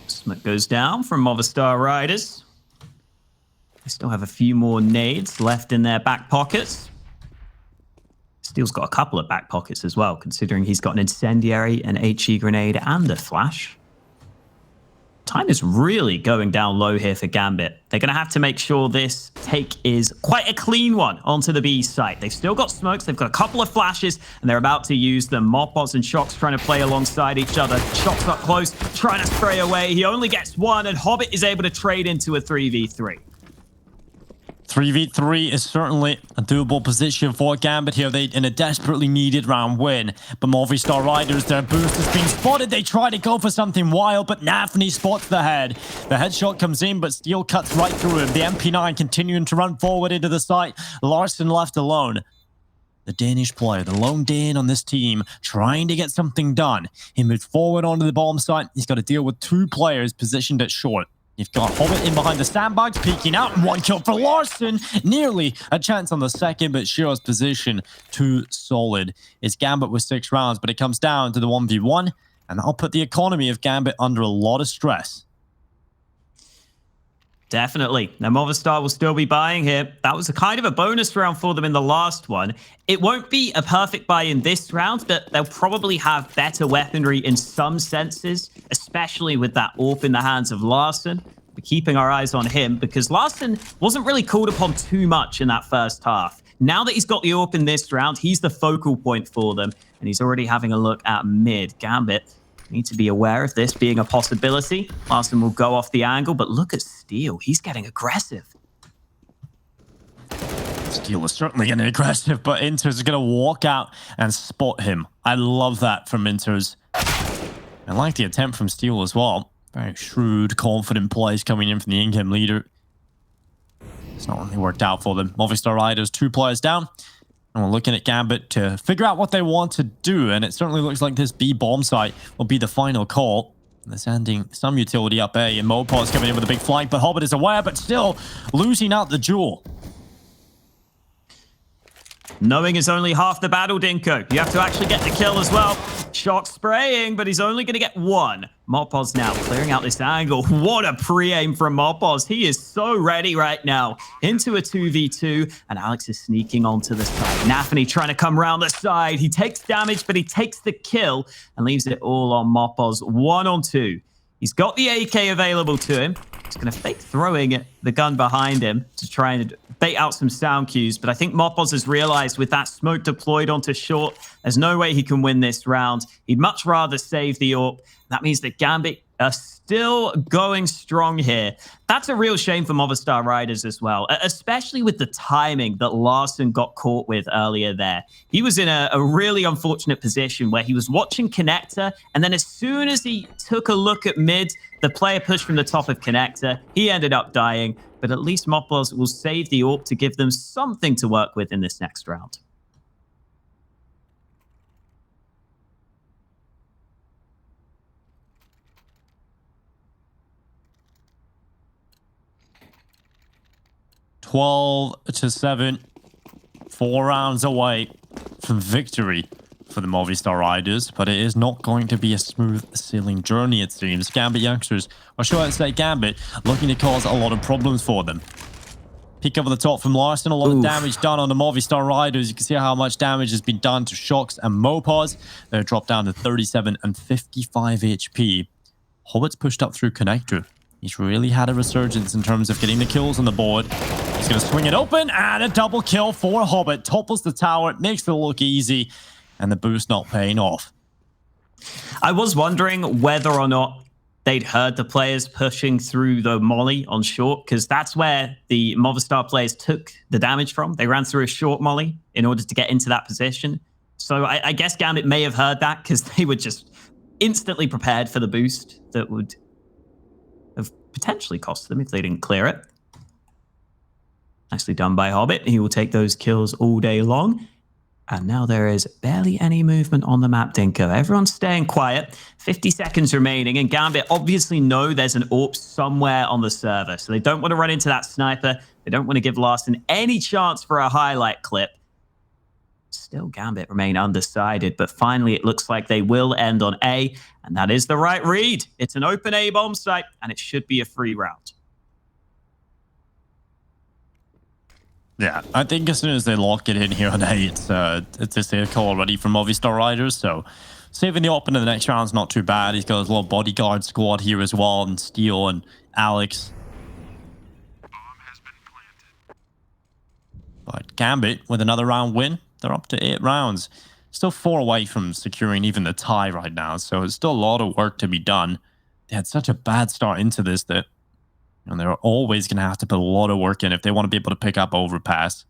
Smoke goes down from Movistar Riders. They still have a few more nades left in their back pockets. Steel's got a couple of back pockets as well, considering he's got an incendiary, an HE grenade, and a flash. Time is really going down low here for Gambit. They're going to have to make sure this take is quite a clean one onto the B site. They've still got smokes. They've got a couple of flashes, and they're about to use them. Mopos and Shock's trying to play alongside each other. Shock's up close, trying to spray away. He only gets one, and Hobbit is able to trade into a 3v3. 3v3 is certainly a doable position for Gambit here. They in a desperately needed round win. But Movistar Riders, their boost has been spotted. They try to go for something wild, but Nafny spots the head. The headshot comes in, but Steel cuts right through him. The MP9 continuing to run forward into the site. Larson left alone. The Danish player, the lone Dane on this team, trying to get something done. He moved forward onto the bomb site. He's got to deal with two players positioned at short. You've got Hobbit in behind the sandbags, peeking out, and one kill for Larson. Nearly a chance on the second, but Shiro's position too solid. It's Gambit with 6 rounds, but it comes down to the 1v1, and that'll put the economy of Gambit under a lot of stress. Definitely. Now, Movistar will still be buying here. That was a kind of a bonus round for them in the last one. It won't be a perfect buy in this round, but they'll probably have better weaponry in some senses, especially with that AWP in the hands of Larson. We're keeping our eyes on him because Larson wasn't really called upon too much in that first half. Now that he's got the AWP in this round, he's the focal point for them, and he's already having a look at mid. Gambit need to be aware of this being a possibility. Larson will go off the angle, but look at Steel. He's getting aggressive. Steel is certainly getting aggressive, but Inters is going to walk out and spot him. I love that from Inters. I like the attempt from Steel as well. Very shrewd, confident plays coming in from the in-game leader. It's not really worked out for them. Movistar Riders, 2 players down. And we're looking at Gambit to figure out what they want to do. And it certainly looks like this B bomb site will be the final call. They're sending some utility up A. And Mopos coming in with a big flank. But Hobbit is aware, but still losing out the duel. Knowing is only half the battle, Dinko. You have to actually get the kill as well. Shock spraying, but he's only going to get one. Mopos now clearing out this angle. What a pre-aim from Mopos. He is so ready right now. Into a 2v2, and Alex is sneaking onto the side. Nafny trying to come around the side. He takes damage, but he takes the kill and leaves it all on Mopos. 1-on-2. He's got the AK available to him. He's going to fake throwing the gun behind him to try and bait out some sound cues. But I think Mopos has realized with that smoke deployed onto short, there's no way he can win this round. He'd much rather save the AWP. That means that Gambit are still going strong here. That's a real shame for Movistar Riders as well, especially with the timing that Larson got caught with earlier there. He was in a really unfortunate position where he was watching Connector, and then as soon as he took a look at mid, the player pushed from the top of Connector. He ended up dying, but at least Mopos will save the AWP to give them something to work with in this next round. To 7, 4 rounds away from victory for the Movistar Riders, but it is not going to be a smooth sailing journey, it seems. Gambit youngsters, or should I say Gambit, looking to cause a lot of problems for them. Pick over the top from Larson, a lot of damage done on the Movistar Riders. You can see how much damage has been done to Shocks and Mopos. They're dropped down to 37 and 55 HP. Hobbit's pushed up through Connector. He's really had a resurgence in terms of getting the kills on the board. He's going to swing it open, and a double kill for Hobbit. Topples the tower, makes it look easy, and the boost not paying off. I was wondering whether or not they'd heard the players pushing through the molly on short, because that's where the Movistar players took the damage from. They ran through a short molly in order to get into that position. So I guess Gambit may have heard that because they were just instantly prepared for the boost that would have potentially cost them if they didn't clear it. Nicely done by Hobbit. He will take those kills all day long. And now there is barely any movement on the map, Dinko. Everyone's staying quiet. 50 seconds remaining, and Gambit obviously know there's an AWP somewhere on the server. So they don't want to run into that sniper. They don't want to give Larson any chance for a highlight clip. Still, Gambit remain undecided, but finally it looks like they will end on A, and that is the right read. It's an open A bomb site, and it should be a free round. Yeah, I think as soon as they lock it in here on A, it's a safe call already from Movistar Riders. So saving the open in the next round is not too bad. He's got his little bodyguard squad here as well, and Steel and Alex. But Gambit with another round win. They're up to 8 rounds. Still 4 away from securing even the tie right now. So it's still a lot of work to be done. They had such a bad start into this that they're always going to have to put a lot of work in if they want to be able to pick up Overpass.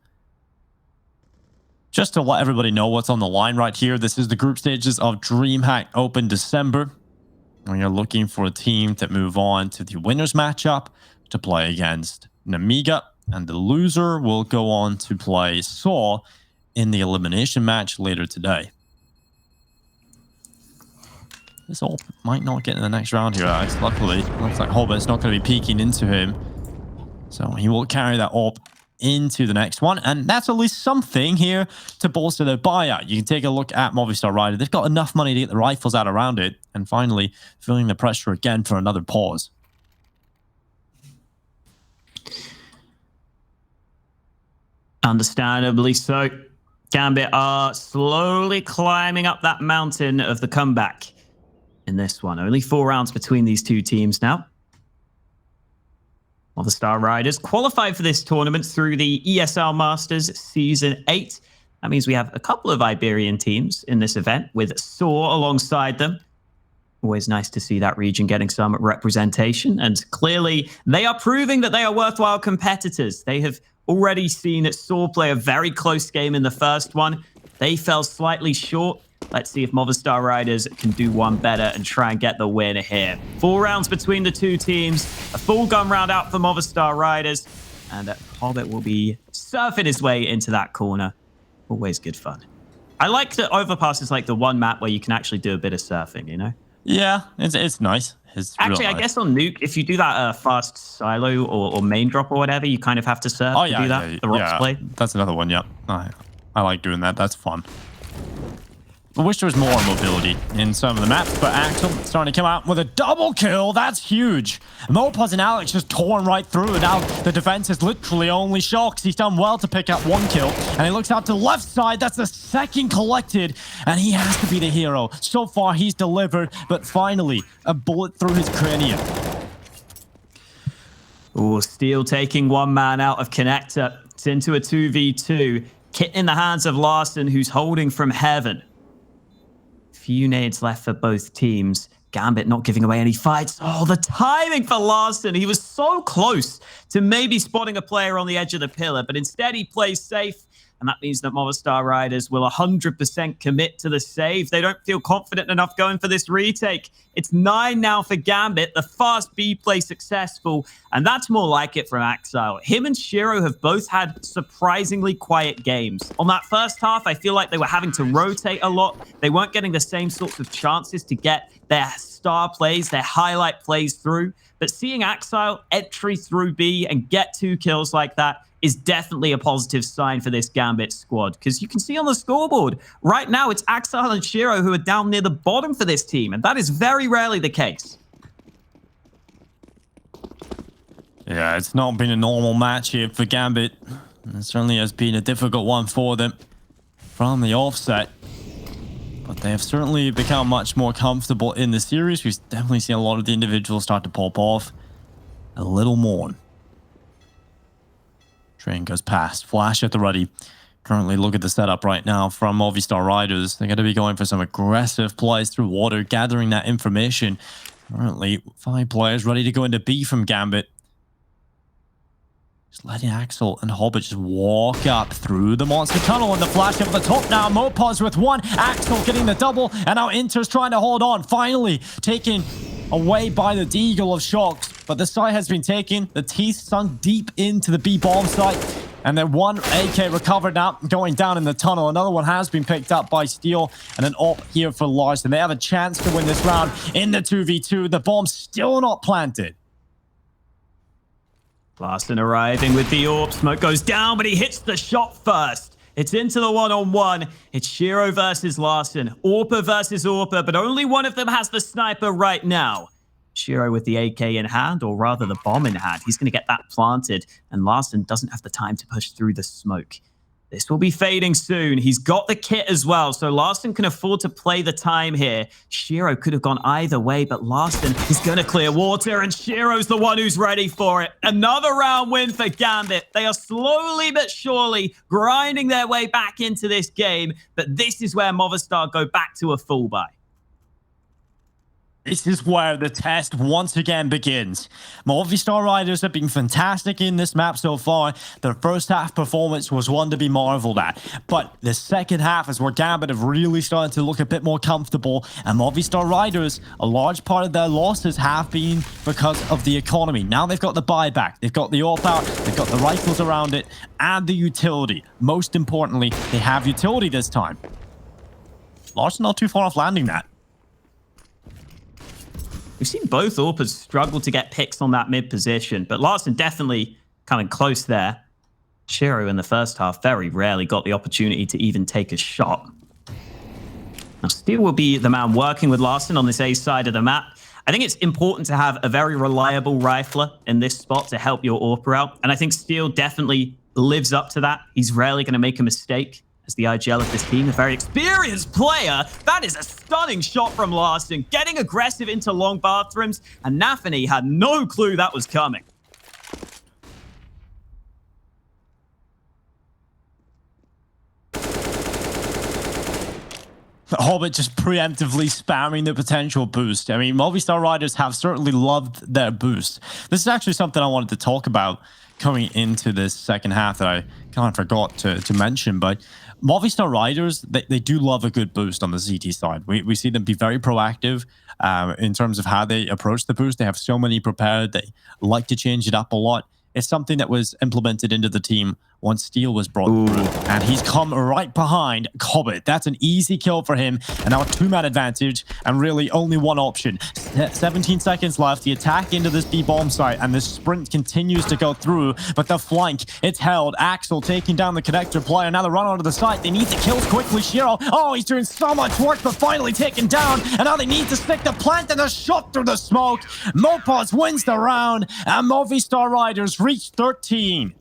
Just to let everybody know what's on the line right here, this is the group stages of DreamHack Open December. We are looking for a team to move on to the winners matchup to play against Namiga, and the loser will go on to play Saw in the elimination match later today. This all might not get in the next round here, Alex. Luckily, looks like Hobbit's not going to be peeking into him. So he will carry that AWP into the next one. And that's at least something here to bolster their buyout. You can take a look at Movistar Rider. They've got enough money to get the rifles out around it. And finally, feeling the pressure again for another pause. Understandably so. Gambit are slowly climbing up that mountain of the comeback in this one. Only 4 rounds between these two teams now. Movistar Riders qualified for this tournament through the ESL Masters Season 8. That means we have a couple of Iberian teams in this event with Saw alongside them. Always nice to see that region getting some representation. And clearly, they are proving that they are worthwhile competitors. They have already seen Saw play a very close game in the first one. They fell slightly short. Let's see if Movistar Riders can do one better and try and get the win here. 4 rounds between the two teams. A full gun round out for Movistar Riders. And Hobbit will be surfing his way into that corner. Always good fun. I like that Overpass is like the one map where you can actually do a bit of surfing, you know? Yeah, it's nice. It's actually, nice. I guess on Nuke, if you do that fast silo or main drop or whatever, you kind of have to surf to do that. The rocks play. That's another one, yeah. I like doing that. That's fun. I wish there was more mobility in some of the maps, but Axel starting to come out with a double kill. That's huge. Mopaz and Alex just torn right through. Now the defense is literally only Shocks. He's done well to pick up 1 kill, and he looks out to the left side. That's the second collected, and he has to be the hero. So far, he's delivered, but finally, a bullet through his cranium. Oh, Steel taking 1 man out of Connector. It's into a 2v2. Kit in the hands of Larson, who's holding from heaven. Few nades left for both teams. Gambit not giving away any fights. Oh, the timing for Larson. He was so close to maybe spotting a player on the edge of the pillar, but instead he plays safe. And that means that Movistar Riders will 100% commit to the save. They don't feel confident enough going for this retake. It's 9 now for Gambit. The fast B play successful. And that's more like it from Axile. Him and Shiro have both had surprisingly quiet games. On that first half, I feel like they were having to rotate a lot. They weren't getting the same sorts of chances to get their star plays, their highlight plays through. But seeing Axile entry through B and get 2 kills like that is definitely a positive sign for this Gambit squad. Because you can see on the scoreboard, right now it's Axile and Shiro who are down near the bottom for this team. And that is very rarely the case. Yeah, it's not been a normal match here for Gambit. It certainly has been a difficult one for them from the offset. But they have certainly become much more comfortable in the series. We've definitely seen a lot of the individuals start to pop off a little more. Train goes past. Flash at the ready. Currently, look at the setup right now from Movistar Riders. They're going to be going for some aggressive plays through water, gathering that information. Currently, 5 players ready to go into B from Gambit. Just letting Axel and Hobbit just walk up through the monster tunnel, and the flash up at the top now. Mopaz with 1. Axel getting the double, and now Inter's trying to hold on. Finally taken away by the Deagle of Shocks. But the site has been taken. The teeth sunk deep into the B bomb site. And then 1 AK recovered now, going down in the tunnel. Another one has been picked up by Steel. And an AWP here for Larson. They have a chance to win this round in the 2v2. The bomb's still not planted. Larson arriving with the AWP. Smoke goes down, but he hits the shot first. It's into the 1-on-1. It's Shiro versus Larson. Orpa versus Orpa, but only one of them has the sniper right now. Shiro with the AK in hand, or rather the bomb in hand. He's going to get that planted, and Larson doesn't have the time to push through the smoke. This will be fading soon. He's got the kit as well, so Larson can afford to play the time here. Shiro could have gone either way, but Larson is going to clear water, and Shiro's the one who's ready for it. Another round win for Gambit. They are slowly but surely grinding their way back into this game, but this is where Movistar go back to a full buy. This is where the test once again begins. Movistar Riders have been fantastic in this map so far. Their first half performance was one to be marveled at. But the second half is where Gambit have really started to look a bit more comfortable. And Movistar Riders, a large part of their losses have been because of the economy. Now they've got the buyback, they've got the AWP out, they've got the rifles around it, and the utility. Most importantly, they have utility this time. Larson not too far off landing that. We've seen both AWPers struggle to get picks on that mid position, but Larson definitely coming close there. Shiro in the first half very rarely got the opportunity to even take a shot. Now, Steel will be the man working with Larson on this A side of the map. I think it's important to have a very reliable rifler in this spot to help your AWPer out, and I think Steel definitely lives up to that. He's rarely going to make a mistake. As the IGL of this team, a very experienced player. That is a stunning shot from Larson, getting aggressive into long bathrooms, and Nafany had no clue that was coming. Hobbit just preemptively spamming the potential boost. I mean, Movistar Riders have certainly loved their boost. This is actually something I wanted to talk about coming into this second half that I kind of forgot to mention, but Movistar Riders, they do love a good boost on the CT side. We see them be very proactive in terms of how they approach the boost. They have so many prepared. They like to change it up a lot. It's something that was implemented into the team once Steel was brought through. And he's come right behind Hobbit. That's an easy kill for him. And now a two-man advantage and really only one option. 17 seconds left. The attack into this B bomb site and the sprint continues to go through. But the flank, it's held. Axel taking down the connector player. Now they run onto the site. They need the kills quickly. Shiro, oh, he's doing so much work, but finally taken down. And now they need to stick the plant and a shot through the smoke. Mopaz wins the round. And Movistar Riders reach 13.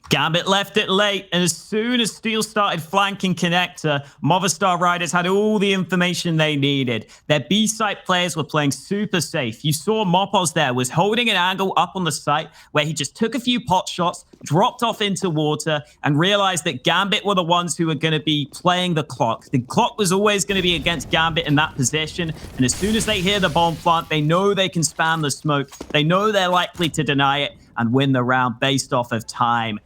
Gambit left it late, and as soon as Steel started flanking connector, Movistar Riders had all the information they needed. Their B-site players were playing super safe. You saw Mopaz there was holding an angle up on the site where he just took a few pot shots, dropped off into water, and realized that Gambit were the ones who were going to be playing the clock. The clock was always going to be against Gambit in that position, and as soon as they hear the bomb plant, they know they can spam the smoke. They know they're likely to deny it and win the round based off of time.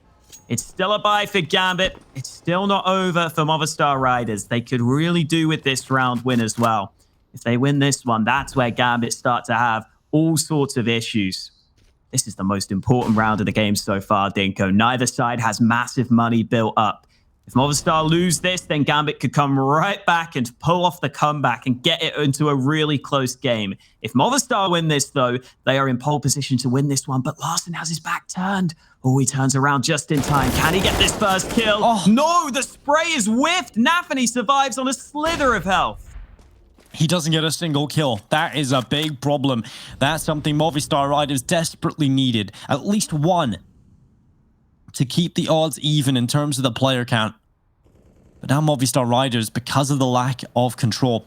It's still a bye for Gambit. It's still not over for Movistar Riders. They could really do with this round win as well. If they win this one, that's where Gambit start to have all sorts of issues. This is the most important round of the game so far, Dinko. Neither side has massive money built up. If Movistar lose this, then Gambit could come right back and pull off the comeback and get it into a really close game. If Movistar win this, though, they are in pole position to win this one, but Larson has his back turned. Oh, he turns around just in time. Can he get this first kill? Oh. No, the spray is whiffed. Nafany survives on a slither of health. He doesn't get a single kill. That is a big problem. That's something Movistar Riders desperately needed. At least one to keep the odds even in terms of the player count. But now Movistar Riders, because of the lack of control,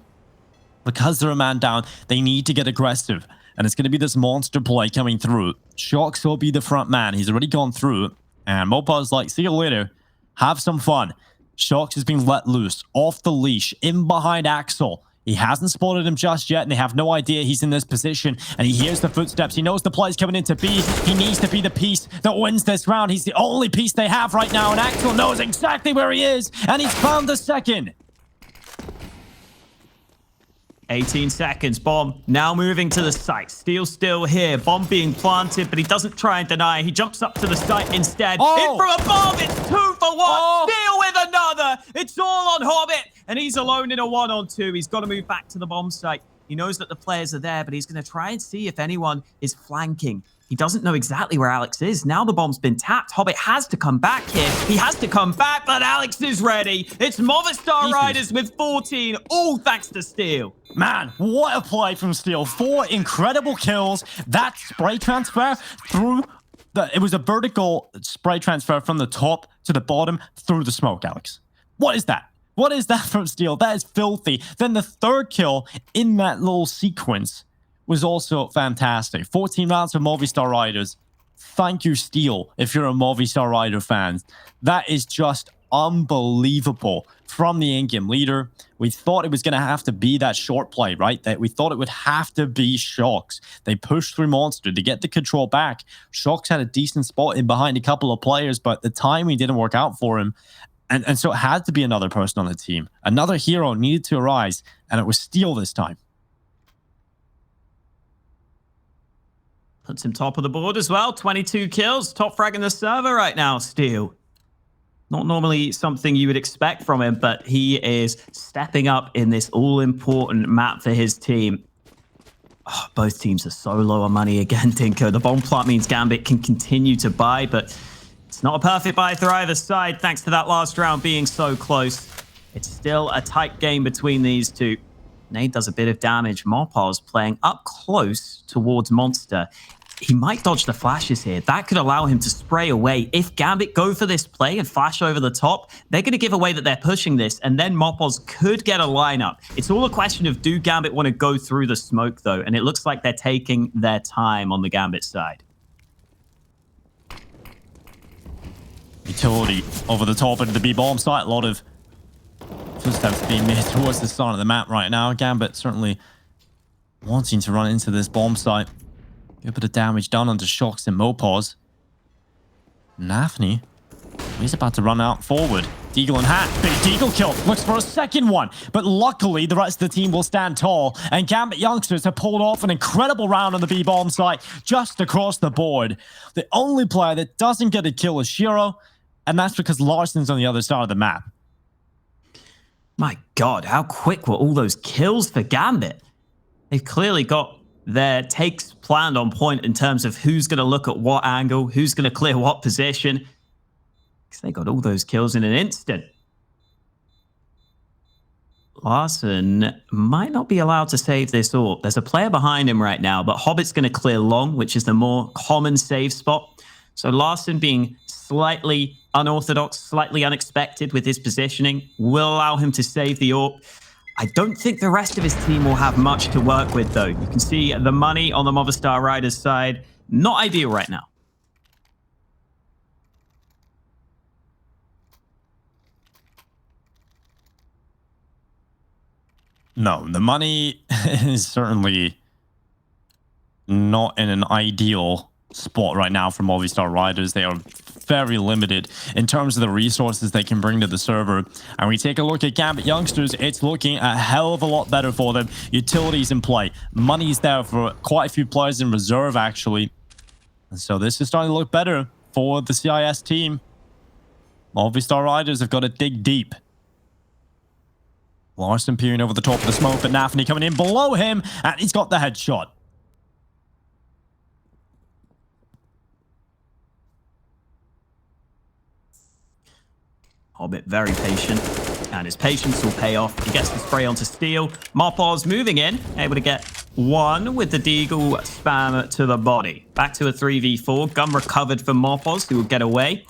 because they're a man down, they need to get aggressive. And it's going to be this monster play coming through. Shox will be the front man. He's already gone through. And Mopaz's like, see you later. Have some fun. Shox has been let loose, off the leash, in behind Axel. He hasn't spotted him just yet, and they have no idea he's in this position. And he hears the footsteps. He knows the play's coming into B. He needs to be the piece that wins this round. He's the only piece they have right now, and Axel knows exactly where he is, and he's found the second. 18 seconds. Bomb now moving to the site. Steel still here. Bomb being planted, but he doesn't try and deny. He jumps up to the site instead. In from above. It's 2 for 1. Steel with another. It's all on Hobbit. And he's alone in a 1-on-2. He's got to move back to the bomb site. He knows that the players are there, but he's going to try and see if anyone is flanking. He doesn't know exactly where Alex is. Now the bomb's been tapped. Hobbit has to come back here. He has to come back, but Alex is ready. It's Movistar Riders with 14, all thanks to Steel. Man, what a play from Steel. 4 incredible kills. That spray transfer through it was a vertical spray transfer from the top to the bottom through the smoke, Alex. What is that? What is that from Steel? That is filthy. Then the third kill in that little sequence was also fantastic. 14 rounds for Movistar Riders. Thank you, Steel, if you're a Movistar Rider fan. That is just unbelievable from the in-game leader. We thought it was going to have to be that short play, right? That we thought it would have to be Shox. They pushed through Monster to get the control back. Shox had a decent spot in behind a couple of players, but the timing didn't work out for him. And so it had to be another person on the team. Another hero needed to arise, and it was Steel this time. Puts him top of the board as well. 22 kills. Top frag in the server right now, Steel. Not normally something you would expect from him, but he is stepping up in this all-important map for his team. Oh, both teams are so low on money again, Dinko. The bomb plant means Gambit can continue to buy, but it's not a perfect buy for either side, thanks to that last round being so close. It's still a tight game between these two. Nade does a bit of damage. Mopaz playing up close towards Monster. He might dodge the flashes here. That could allow him to spray away. If Gambit go for this play and flash over the top, they're going to give away that they're pushing this, and then Mopaz could get a lineup. It's all a question of, do Gambit want to go through the smoke, though? And it looks like they're taking their time on the Gambit side. Utility over the top into the B-bomb site. A lot of footsteps being made towards the start of the map right now. Gambit certainly wanting to run into this bomb site. Get a bit of damage done onto Shox and Mopaz. Nafny, he's about to run out forward. Deagle and Hat, big Deagle kill, looks for a second one. But luckily, the rest of the team will stand tall. And Gambit youngsters have pulled off an incredible round on the B-bomb site just across the board. The only player that doesn't get a kill is Shiro. And that's because Larsen's on the other side of the map. My God, how quick were all those kills for Gambit? They've clearly got their takes planned on point in terms of who's going to look at what angle, who's going to clear what position. Because they got all those kills in an instant. Larsen might not be allowed to save this AWP. There's a player behind him right now, but Hobbit's going to clear long, which is the more common save spot. So Larsen being slightly unorthodox, slightly unexpected with his positioning will allow him to save the AWP. I don't think the rest of his team will have much to work with, though. You can see the money on the Movistar Riders side. Not ideal right now. No, the money is certainly not in an ideal spot right now for Movistar Riders. They are very limited in terms of the resources they can bring to the server. And we take a look at Gambit youngsters, it's looking a hell of a lot better for them. Utilities in play. Money's there for quite a few players in reserve, actually. And so this is starting to look better for the CIS team. Movistar Riders have got to dig deep. Larsen peering over the top of the smoke, but Nafny coming in below him, and he's got the headshot. Hobbit very patient, and his patience will pay off. He gets the spray onto Steel. Mopaz moving in, able to get one with the Deagle spam to the body. Back to a 3v4. Gun recovered for Mopaz, who will get away.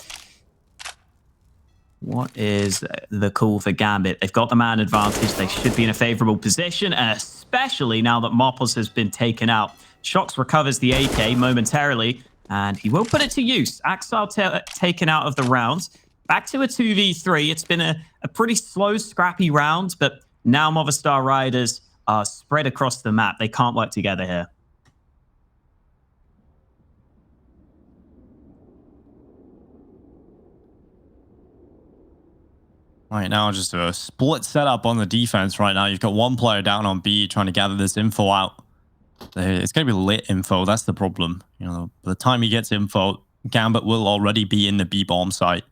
What is the call for Gambit? They've got the man advantage. They should be in a favorable position, especially now that Mopaz has been taken out. Shox recovers the AK momentarily, and he will put it to use. Axel taken out of the round. Back to a 2v3. It's been a pretty slow, scrappy round, but now Movistar Riders are spread across the map. They can't work together here. Right now, just a split setup on the defense right now. You've got one player down on B trying to gather this info out. It's going to be lit info. That's the problem. You know, by the time he gets info, Gambit will already be in the B-bomb site.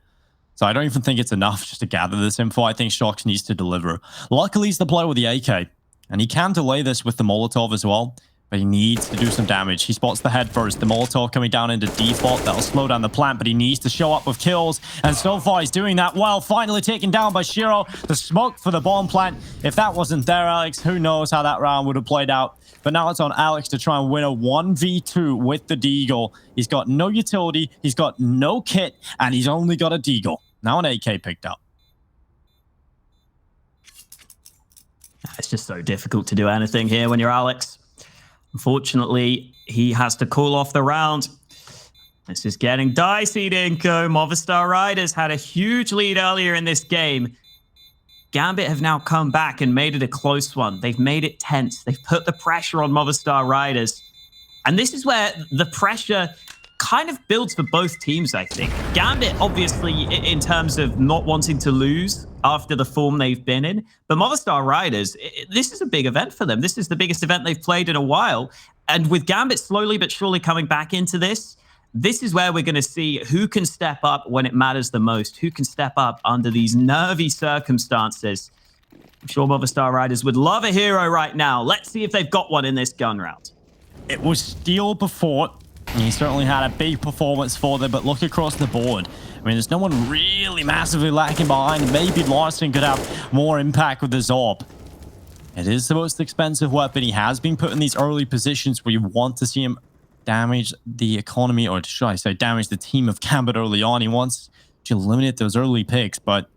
So I don't even think it's enough just to gather this info. I think Shox needs to deliver. Luckily, he's the player with the AK, and he can delay this with the Molotov as well. But he needs to do some damage. He spots the head first. The Molotov coming down into default. That'll slow down the plant, but he needs to show up with kills. And so far, he's doing that well. Finally taken down by Shiro. The smoke for the bomb plant. If that wasn't there, Alex, who knows how that round would have played out. But now it's on Alex to try and win a 1v2 with the Deagle. He's got no utility. He's got no kit. And he's only got a Deagle. Now an AK picked up. It's just so difficult to do anything here when you're Alex. Unfortunately, he has to call off the round. This is getting dicey, Dinko. Movistar Riders had a huge lead earlier in this game. Gambit have now come back and made it a close one. They've made it tense. They've put the pressure on Movistar Riders. And this is where the pressure kind of builds for both teams, I think. Gambit, obviously, in terms of not wanting to lose after the form they've been in. But Movistar Riders, this is a big event for them. This is the biggest event they've played in a while. And with Gambit slowly but surely coming back into this, this is where we're going to see who can step up when it matters the most, who can step up under these nervy circumstances. I'm sure Movistar Riders would love a hero right now. Let's see if they've got one in this gun round. It was Steel before. He certainly had a big performance for them, but look across the board. I mean, there's no one really massively lacking behind. Maybe Larson could have more impact with the Zorb. It is the most expensive weapon. He has been put in these early positions where you want to see him damage the economy, or should I say damage the team of Gambit early on. He wants to eliminate those early picks, but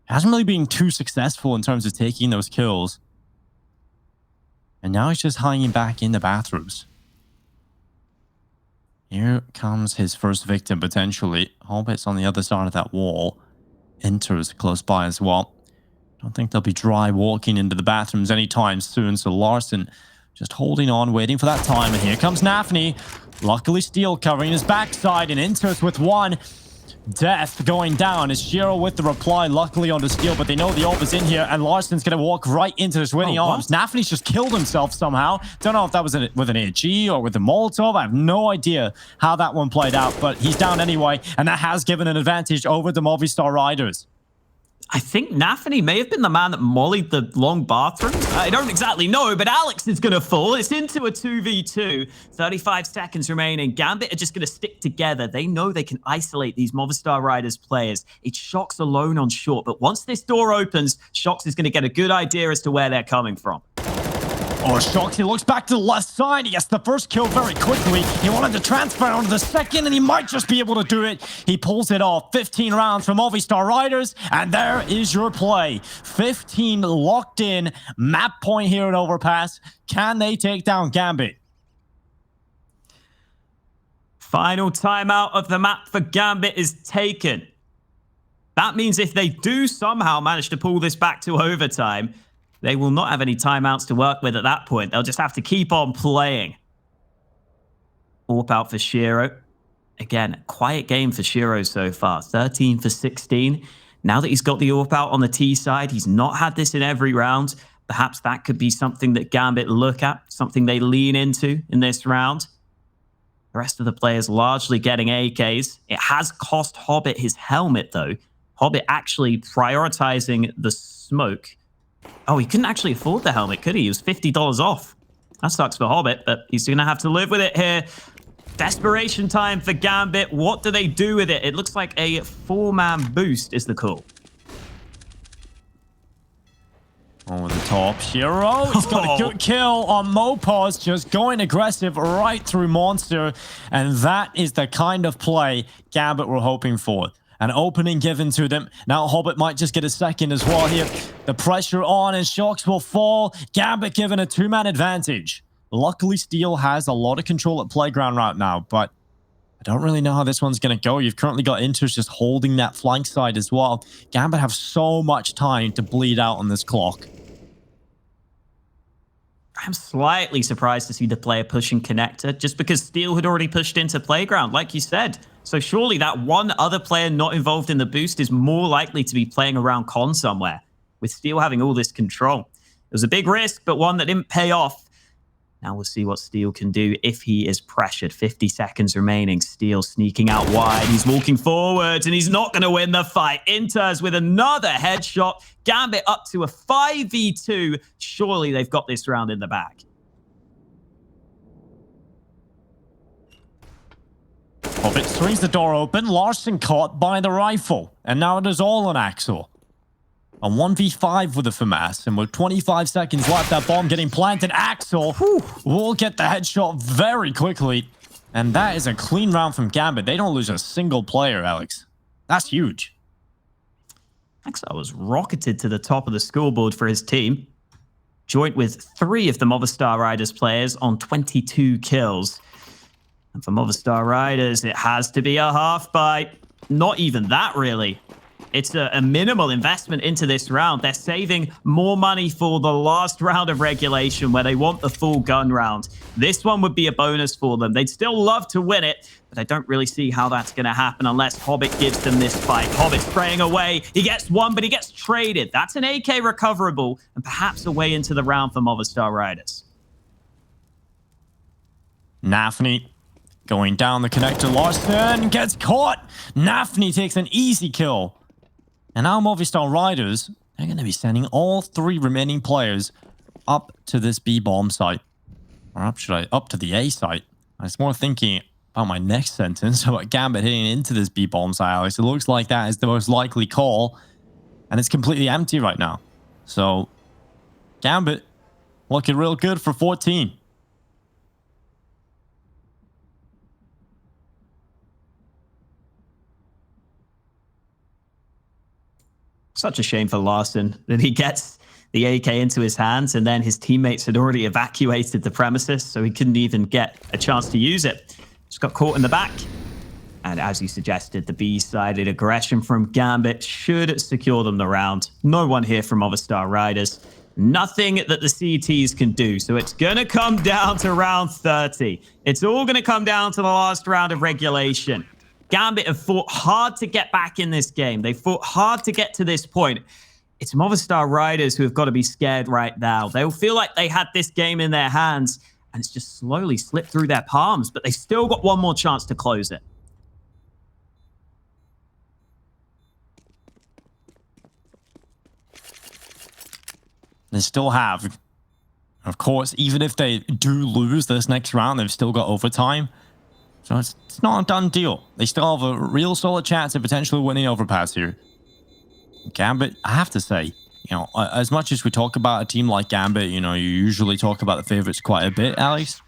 hasn't really been too successful in terms of taking those kills. And now he's just hanging back in the bathrooms. Here comes his first victim, potentially. Hobbit's on the other side of that wall. Enters close by as well. Don't think they'll be dry walking into the bathrooms anytime soon, so Larson just holding on, waiting for that time. And here comes Nafny. Luckily, Steel covering his backside, and Enters with one. Death going down is Shiro with the reply, luckily onto Steel, but they know the orb is in here, and Larson's going to walk right into his winning arms. Nafny's just killed himself somehow. Don't know if that was with an AG or with a Molotov. I have no idea how that one played out, but he's down anyway, and that has given an advantage over the Movistar Riders. I think Nafny may have been the man that mollied the long bathroom. I don't exactly know, but Alex is going to fall. It's into a 2v2. 35 seconds remaining. Gambit are just going to stick together. They know they can isolate these Movistar Riders players. It's Shox alone on short, but once this door opens, Shox is going to get a good idea as to where they're coming from. Oh, Shox, he looks back to the left side. He gets the first kill very quickly. He wanted to transfer onto the second, and he might just be able to do it. He pulls it off. 15 rounds from Movistar Riders, and there is your play. 15 locked in. Map point here at Overpass. Can they take down Gambit? Final timeout of the map for Gambit is taken. That means if they do somehow manage to pull this back to overtime, they will not have any timeouts to work with at that point. They'll just have to keep on playing. Warp out for Shiro. Again, quiet game for Shiro so far. 13 for 16. Now that he's got the warp out on the T side, he's not had this in every round. Perhaps that could be something that Gambit look at, something they lean into in this round. The rest of the players largely getting AKs. It has cost Hobbit his helmet, though. Hobbit actually prioritizing the smoke. Oh, he couldn't actually afford the helmet, could he? He was $50 off. That sucks for Hobbit, but he's going to have to live with it here. Desperation time for Gambit. What do they do with it? It looks like a 4-man boost is the call. Over the top, Shiro. He's got a good kill on Mopos, just going aggressive right through Monster. And that is the kind of play Gambit were hoping for. An opening given to them. Now Hobbit might just get a second as well here. The pressure on and Shox will fall. Gambit given a 2-man advantage. Luckily, Steel has a lot of control at Playground right now, but I don't really know how this one's going to go. You've currently got Inters just holding that flank side as well. Gambit have so much time to bleed out on this clock. I'm slightly surprised to see the player pushing connector, just because Steel had already pushed into Playground, like you said. So surely that one other player not involved in the boost is more likely to be playing around con somewhere, with Steel having all this control. It was a big risk, but one that didn't pay off. Now we'll see what Steel can do if he is pressured. 50 seconds remaining. Steel sneaking out wide. He's walking forward, and he's not going to win the fight. Inters with another headshot. Gambit up to a 5v2. Surely they've got this round in the bag. Gambit swings the door open. Larson caught by the rifle. And now it is all on Axel. A 1v5 with the FAMAS, and with 25 seconds left, that bomb getting planted. Axel will get the headshot very quickly. And that is a clean round from Gambit. They don't lose a single player, Alex. That's huge. Axel was rocketed to the top of the scoreboard for his team, joint with 3 of the Movistar Riders players on 22 kills. And for Movistar Riders, it has to be a half bite. Not even that, really. It's a minimal investment into this round. They're saving more money for the last round of regulation where they want the full gun round. This one would be a bonus for them. They'd still love to win it, but I don't really see how that's going to happen unless Hobbit gives them this fight. Hobbit spraying away. He gets one, but he gets traded. That's an AK recoverable and perhaps a way into the round for Movistar Riders. Nafny going down the connector. Larson gets caught. Nafny takes an easy kill. And now Movistar Riders, they're going to be sending all 3 remaining players up to this B-bomb site. Or up to the A site. I was more thinking about my next sentence about Gambit hitting into this B-bomb site, Alex. It looks like that is the most likely call. And it's completely empty right now. So, Gambit looking real good for 14. Such a shame for Larson that he gets the AK into his hands and then his teammates had already evacuated the premises, so he couldn't even get a chance to use it. Just got caught in the back. And as you suggested, the B-sided aggression from Gambit should secure them the round. No one here from Movistar Riders. Nothing that the CTs can do. So it's going to come down to round 30. It's all going to come down to the last round of regulation. Gambit have fought hard to get back in this game. They fought hard to get to this point. It's Movistar Riders who have got to be scared right now. They'll feel like they had this game in their hands and it's just slowly slipped through their palms, but they still got one more chance to close it. They still have. Of course, even if they do lose this next round, they've still got overtime. So it's not a done deal. They still have a real solid chance of potentially winning Overpass here. Gambit, I have to say, as much as we talk about a team like Gambit, you usually talk about the favorites quite a bit, Alex.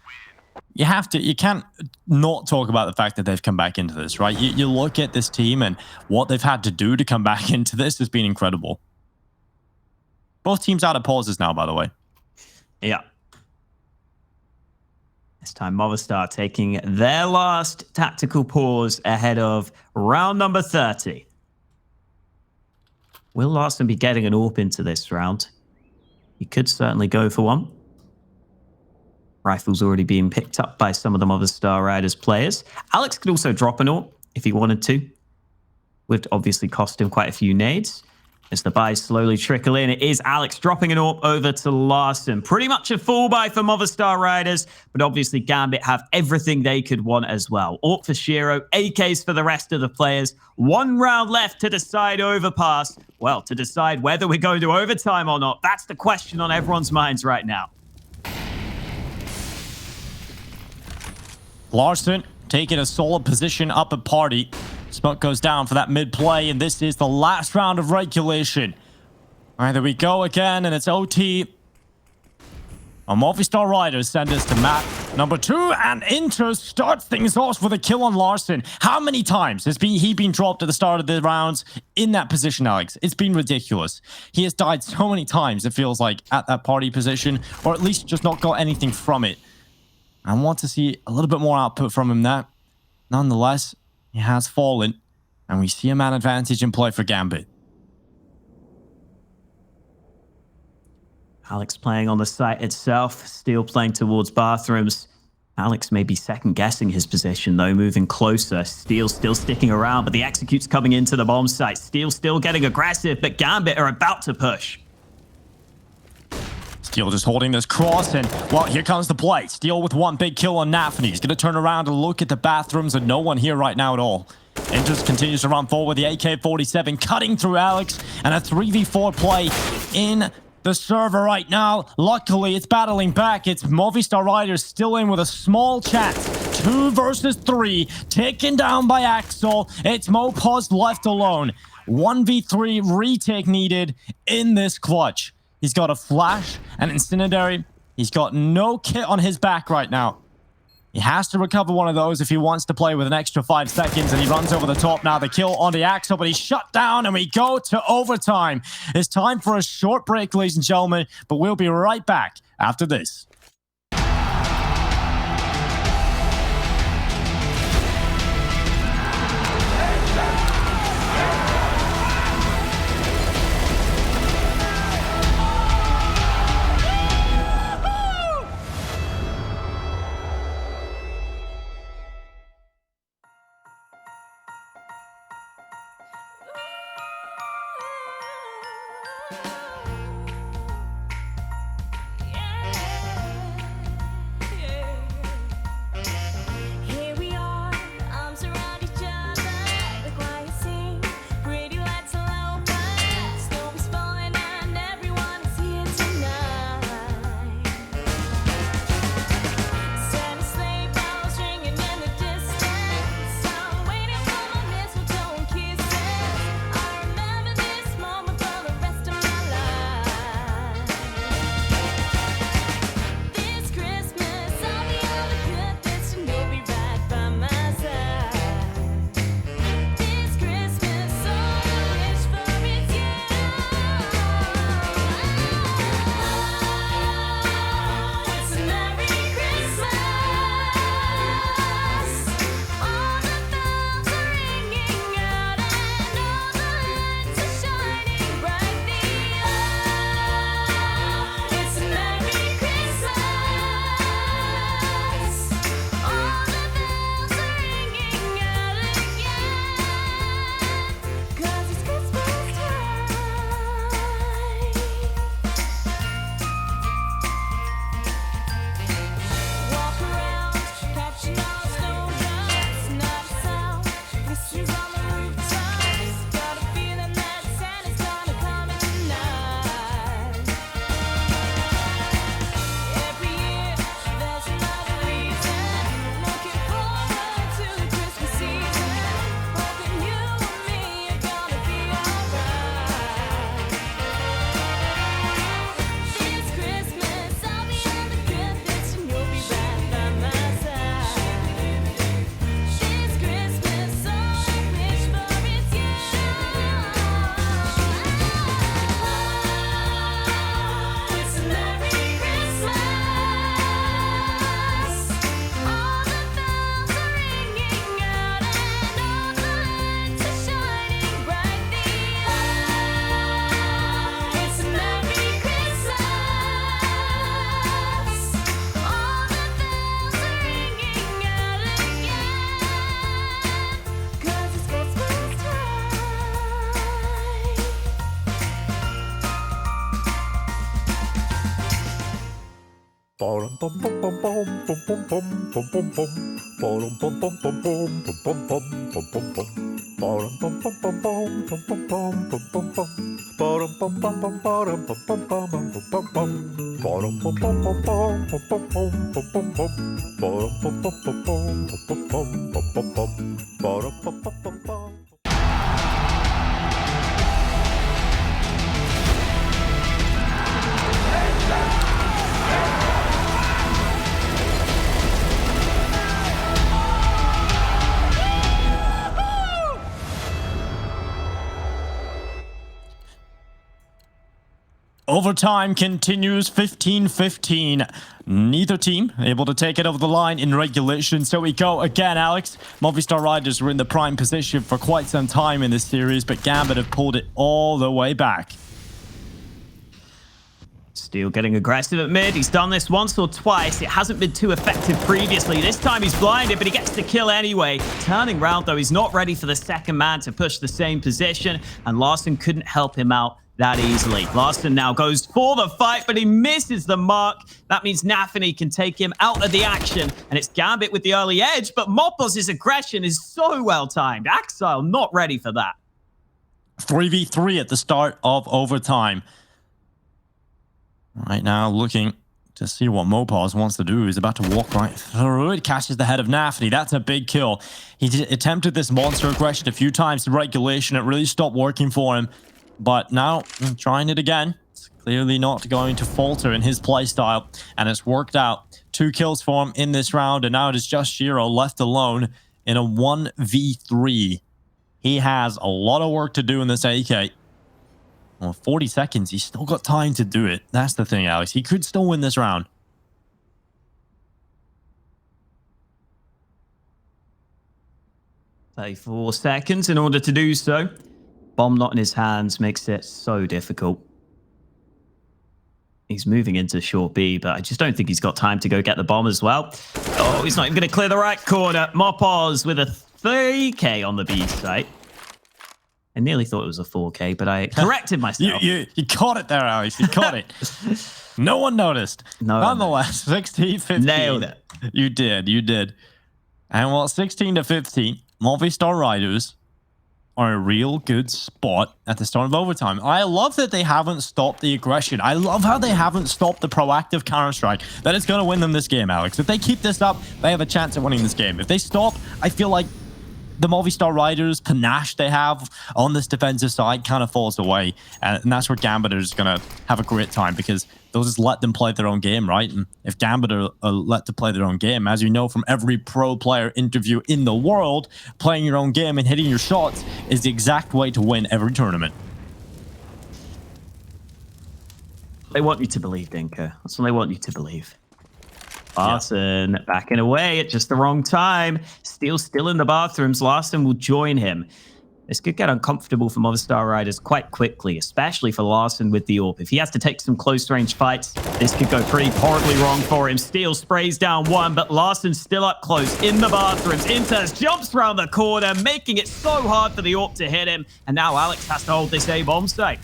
You can't not talk about the fact that they've come back into this, right? You look at this team and what they've had to do to come back into this has been incredible. Both teams out of pauses now, by the way. Yeah. This time, Movistar taking their last tactical pause ahead of round number 30. Will Larson be getting an AWP into this round? He could certainly go for one. Rifle's already being picked up by some of the Movistar Riders players. Alex could also drop an AWP if he wanted to. Would obviously cost him quite a few nades. As the buys slowly trickle in, it is Alex dropping an AWP over to Larson. Pretty much a full buy for Movistar Riders, but obviously Gambit have everything they could want as well. AWP for Shiro, AKs for the rest of the players. 1 round left to decide Overpass. Well, to decide whether we're going to overtime or not. That's the question on everyone's minds right now. Larson taking a solid position up at party. Smoke goes down for that mid play, and this is the last round of regulation. All right, there we go again, and it's OT. Movistar Riders send us to map number 2, and Inter starts things off with a kill on Larson. How many times has he been dropped at the start of the rounds in that position, Alex? It's been ridiculous. He has died so many times, it feels like, at that party position, or at least just not got anything from it. I want to see a little bit more output from him there. Nonetheless, he has fallen, and we see a man advantage in play for Gambit. Alex playing on the site itself, Steel playing towards bathrooms. Alex may be second-guessing his position, though, moving closer. Steel still sticking around, but the execute's coming into the bomb site. Steel still getting aggressive, but Gambit are about to push. Steel just holding this cross, and, well, here comes the play. Steel with 1 big kill on Nafny. He's going to turn around and look at the bathrooms, and no one here right now at all. Inter continues to run forward with the AK-47, cutting through Alex, and a 3v4 play in the server right now. Luckily, it's battling back. It's Movistar Riders still in with a small chance 2 versus 3, taken down by Axel. It's Mopos left alone. 1v3 retake needed in this clutch. He's got a flash, an incendiary. He's got no kit on his back right now. He has to recover one of those if he wants to play with an extra 5 seconds, and he runs over the top now. The kill on the Axel, but he's shut down, and we go to overtime. It's time for a short break, ladies and gentlemen, but we'll be right back after this. Overtime continues 15-15. Neither team able to take it over the line in regulation. So we go again, Alex. Movistar Riders were in the prime position for quite some time in this series, but Gambit have pulled it all the way back. Steel getting aggressive at mid. He's done this once or twice. It hasn't been too effective previously. This time he's blinded, but he gets the kill anyway. Turning round, though, he's not ready for the second man to push the same position, and Larson couldn't help him out that easily. Larson now goes for the fight, but he misses the mark. That means Nafany can take him out of the action, and it's Gambit with the early edge, but Mopos' aggression is so well timed. Axile not ready for that. 3v3 at the start of overtime. Right now looking to see what Mopaz wants to do. He's about to walk right through it. Catches the head of Nafty. That's a big kill. He attempted this monster aggression a few times to regulation. It really stopped working for him. But now, trying it again. It's clearly not going to falter in his playstyle. And it's worked out. 2 kills for him in this round. And now it is just Shiro left alone in a 1v3. He has a lot of work to do in this AK. Well, 40 seconds. He's still got time to do it. That's the thing, Alex. He could still win this round. "34 seconds in order to do so. Bomb not in his hands makes it so difficult. He's moving into short B, but I just don't think he's got time to go get the bomb as well. Oh, he's not even going to clear the right corner. Mopaz with a 3K on the B site. I nearly thought it was a 4K, but I corrected myself. You caught it there, Alex. You caught it. No one noticed. No. Nonetheless, 16-15. Nailed it. You did. And well, 16-15, Movistar Riders are a real good spot at the start of overtime. I love that they haven't stopped the aggression. I love how they haven't stopped the proactive counter-strike. That is going to win them this game, Alex. If they keep this up, they have a chance at winning this game. If they stop, I feel like the Movistar Riders' panache they have on this defensive side kind of falls away. And that's where Gambit is going to have a great time, because they'll just let them play their own game, right? And if Gambit are let to play their own game, as you know from every pro player interview in the world, playing your own game and hitting your shots is the exact way to win every tournament. They want you to believe, Dinka. That's what they want you to believe. Larson backing away at just the wrong time. Steel still in the bathrooms. Larson will join him. This could get uncomfortable for Movistar Riders quite quickly, especially for Larson with the AWP. If he has to take some close-range fights, this could go pretty horribly wrong for him. Steel sprays down one, but Larson's still up close in the bathrooms. Inters jumps around the corner, making it so hard for the AWP to hit him. And now Alex has to hold this A-bomb site.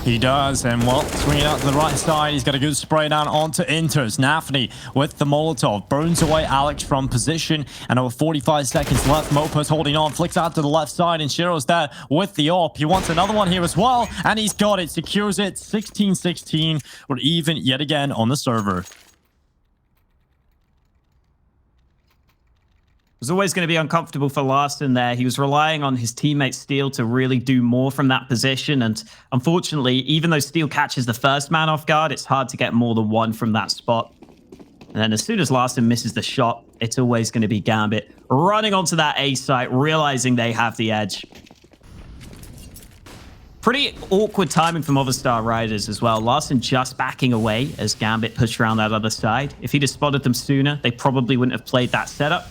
He does, and well, swinging out to the right side, he's got a good spray down onto Inters. Nafny with the Molotov burns away Alex from position, and over 45 seconds left. Mopaz holding on, flicks out to the left side, and Shiro's there with the AWP. He wants another one here as well, and he's got it, secures it. 16-16, we're even yet again on the server. It was always going to be uncomfortable for Larson there. He was relying on his teammate Steel to really do more from that position. And unfortunately, even though Steel catches the first man off guard, it's hard to get more than one from that spot. And then as soon as Larson misses the shot, it's always going to be Gambit running onto that A site, realizing they have the edge. Pretty awkward timing for Movistar Riders as well. Larson just backing away as Gambit pushed around that other side. If he'd have spotted them sooner, they probably wouldn't have played that setup.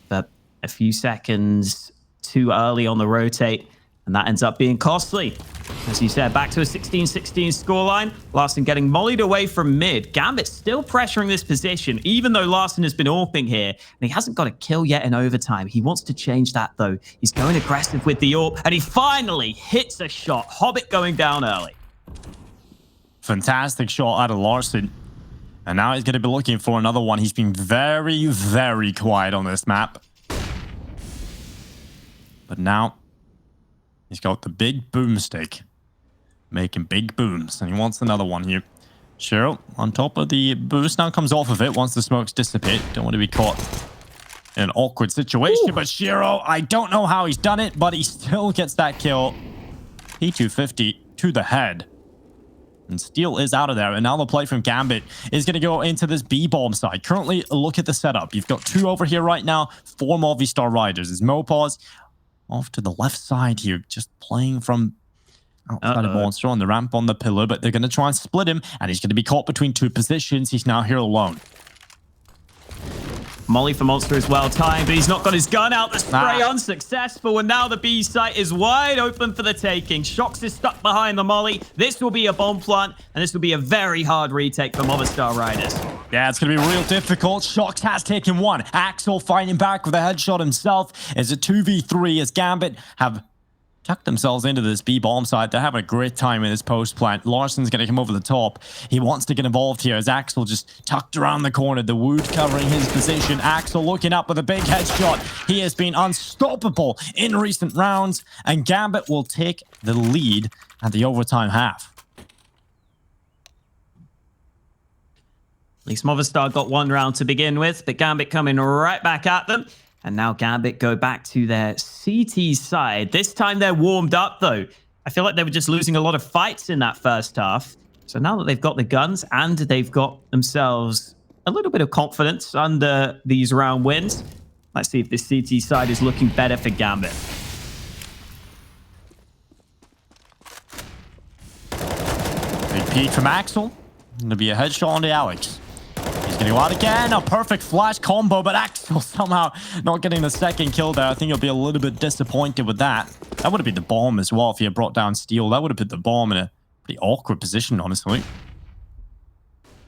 But a few seconds too early on the rotate, and that ends up being costly. As you said, back to a 16-16 scoreline. Larson getting mollied away from mid. Gambit still pressuring this position, even though Larson has been AWPing here, and he hasn't got a kill yet in overtime. He wants to change that, though. He's going aggressive with the AWP, and he finally hits a shot. Hobbit going down early. Fantastic shot out of Larson. And now he's going to be looking for another one. He's been very, very quiet on this map. But now he's got the big boomstick, making big booms. And he wants another one here. Shiro on top of the boost, now comes off of it once the smokes dissipate. Don't want to be caught in an awkward situation. Ooh. But Shiro, I don't know how he's done it, but he still gets that kill. P250 to the head. And Steel is out of there. And now the play from Gambit is going to go into this B-bomb side. Currently, look at the setup. You've got 2 over here right now. 4 Movistar Riders. Is Mopaz off to the left side here, just playing from outside of Monster on the ramp on the pillar. But they're going to try and split him. And he's going to be caught between 2 positions. He's now here alone. Molly for Monster is well timed, but he's not got his gun out. The spray unsuccessful, and now the B site is wide open for the taking. Shox is stuck behind the Molly. This will be a bomb plant, and this will be a very hard retake for Movistar Riders. Yeah, it's going to be real difficult. Shox has taken one. Axel fighting back with a headshot himself. It's a 2v3 as Gambit have tucked themselves into this B-bomb side. They're having a great time in this post plant. Larson's going to come over the top. He wants to get involved here as Axel just tucked around the corner. The wood covering his position. Axel looking up with a big headshot. He has been unstoppable in recent rounds, and Gambit will take the lead at the overtime half. At least Movistar got one round to begin with, but Gambit coming right back at them. And now Gambit go back to their CT side. This time they're warmed up, though. I feel like they were just losing a lot of fights in that first half. So now that they've got the guns and they've got themselves a little bit of confidence under these round wins, let's see if this CT side is looking better for Gambit. Big peek from Axel. Going to be a headshot on the Alex. He's going to go out again. A perfect flash combo, but Axel somehow not getting the second kill there. I think he'll be a little bit disappointed with that. That would have been the bomb as well if he had brought down Steel. That would have put the bomb in a pretty awkward position, honestly.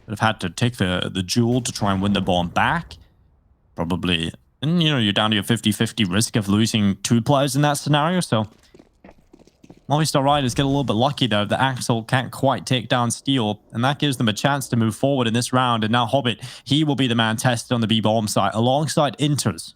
Would have had to take the jewel to try and win the bomb back. Probably. And, you know, you're down to your 50-50 risk of losing 2 players in that scenario, so... Movistar Riders get a little bit lucky though that Axel can't quite take down Steel, and that gives them a chance to move forward in this round. And now Hobbit, he will be the man tested on the B-bomb site alongside Inters.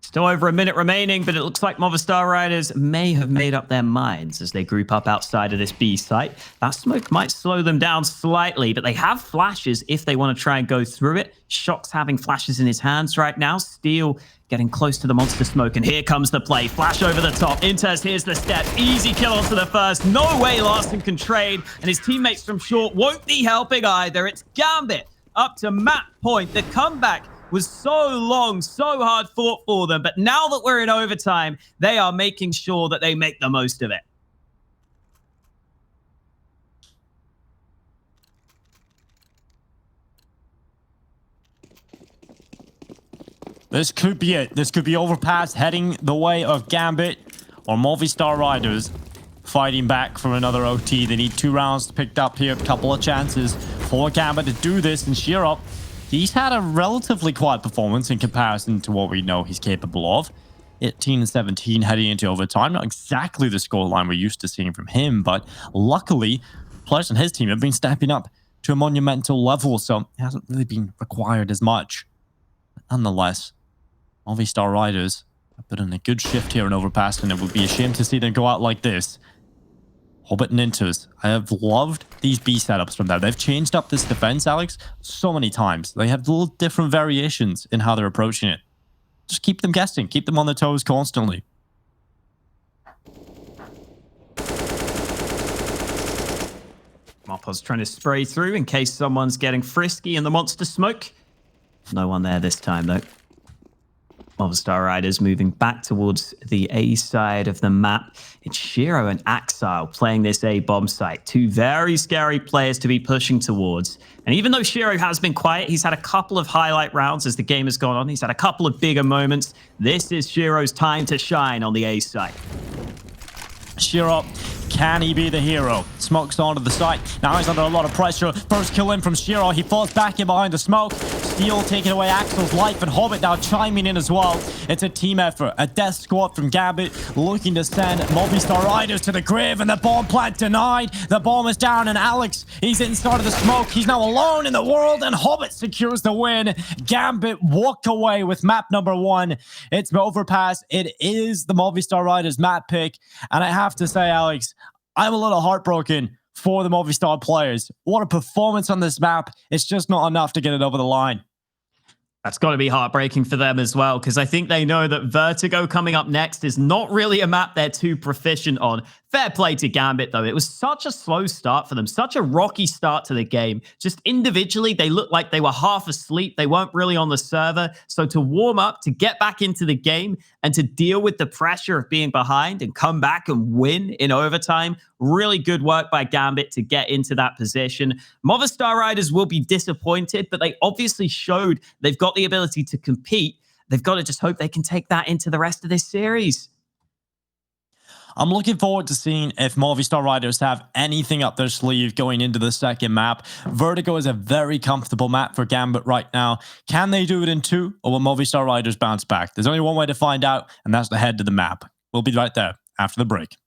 Still over a minute remaining, but it looks like Movistar Riders may have made up their minds as they group up outside of this B site. That smoke might slow them down slightly, but they have flashes if they want to try and go through it. Shock's having flashes in his hands right now. Steel getting close to the monster smoke, and here comes the play. Flash over the top. Inters, here's the step. Easy kill onto the first. No way Larson can trade, and his teammates from short won't be helping either. It's Gambit up to map point. The comeback was so long, so hard fought for them, but now that we're in overtime, they are making sure that they make the most of it. This could be it. This could be Overpass heading the way of Gambit or Movistar Riders fighting back for another OT. They need 2 rounds picked up here. A couple of chances for Gambit to do this, and Sheer Up, he's had a relatively quiet performance in comparison to what we know he's capable of. 18 and 17 heading into overtime. Not exactly the scoreline we're used to seeing from him, but luckily, players on his team have been stepping up to a monumental level, so it hasn't really been required as much. But nonetheless, Movistar Riders have put in a good shift here in Overpass, and it would be a shame to see them go out like this. Hobbit and Inters, I have loved these B setups from them. They've changed up this defense, Alex, so many times. They have little different variations in how they're approaching it. Just keep them guessing. Keep them on their toes constantly. Moppo's trying to spray through in case someone's getting frisky in the monster smoke. No one there this time, though. Movistar Riders moving back towards the A side of the map. It's Shiro and Axile playing this A bomb site. 2 very scary players to be pushing towards. And even though Shiro has been quiet, he's had a couple of highlight rounds as the game has gone on. He's had a couple of bigger moments. This is Shiro's time to shine on the A site. Shiro, can he be the hero? Smoke's onto the site. Now he's under a lot of pressure. First kill in from Shiro. He falls back in behind the smoke. Steel taking away Axel's life, and Hobbit now chiming in as well. It's a team effort. A death squad from Gambit looking to send Movistar Riders to the grave, and the bomb plant denied. The bomb is down, and Alex, he's inside of the smoke. He's now alone in the world, and Hobbit secures the win. Gambit walk away with map number 1. It's Overpass. It is the Movistar Riders map pick, and I have to say, Alex, I'm a little heartbroken for the Movistar players. What a performance on this map. It's just not enough to get it over the line. That's got to be heartbreaking for them as well, because I think they know that Vertigo coming up next is not really a map they're too proficient on. Fair play to Gambit, though. It was such a slow start for them, such a rocky start to the game. Just individually, they looked like they were half asleep. They weren't really on the server. So to warm up, to get back into the game, and to deal with the pressure of being behind and come back and win in overtime, really good work by Gambit to get into that position. Movistar Riders will be disappointed, but they obviously showed they've got the ability to compete. They've got to just hope they can take that into the rest of this series. I'm looking forward to seeing if Movistar Riders have anything up their sleeve going into the second map. Vertigo is a very comfortable map for Gambit right now. Can they do it in 2, or will Movistar Riders bounce back? There's only one way to find out, and that's to head to the map. We'll be right there after the break.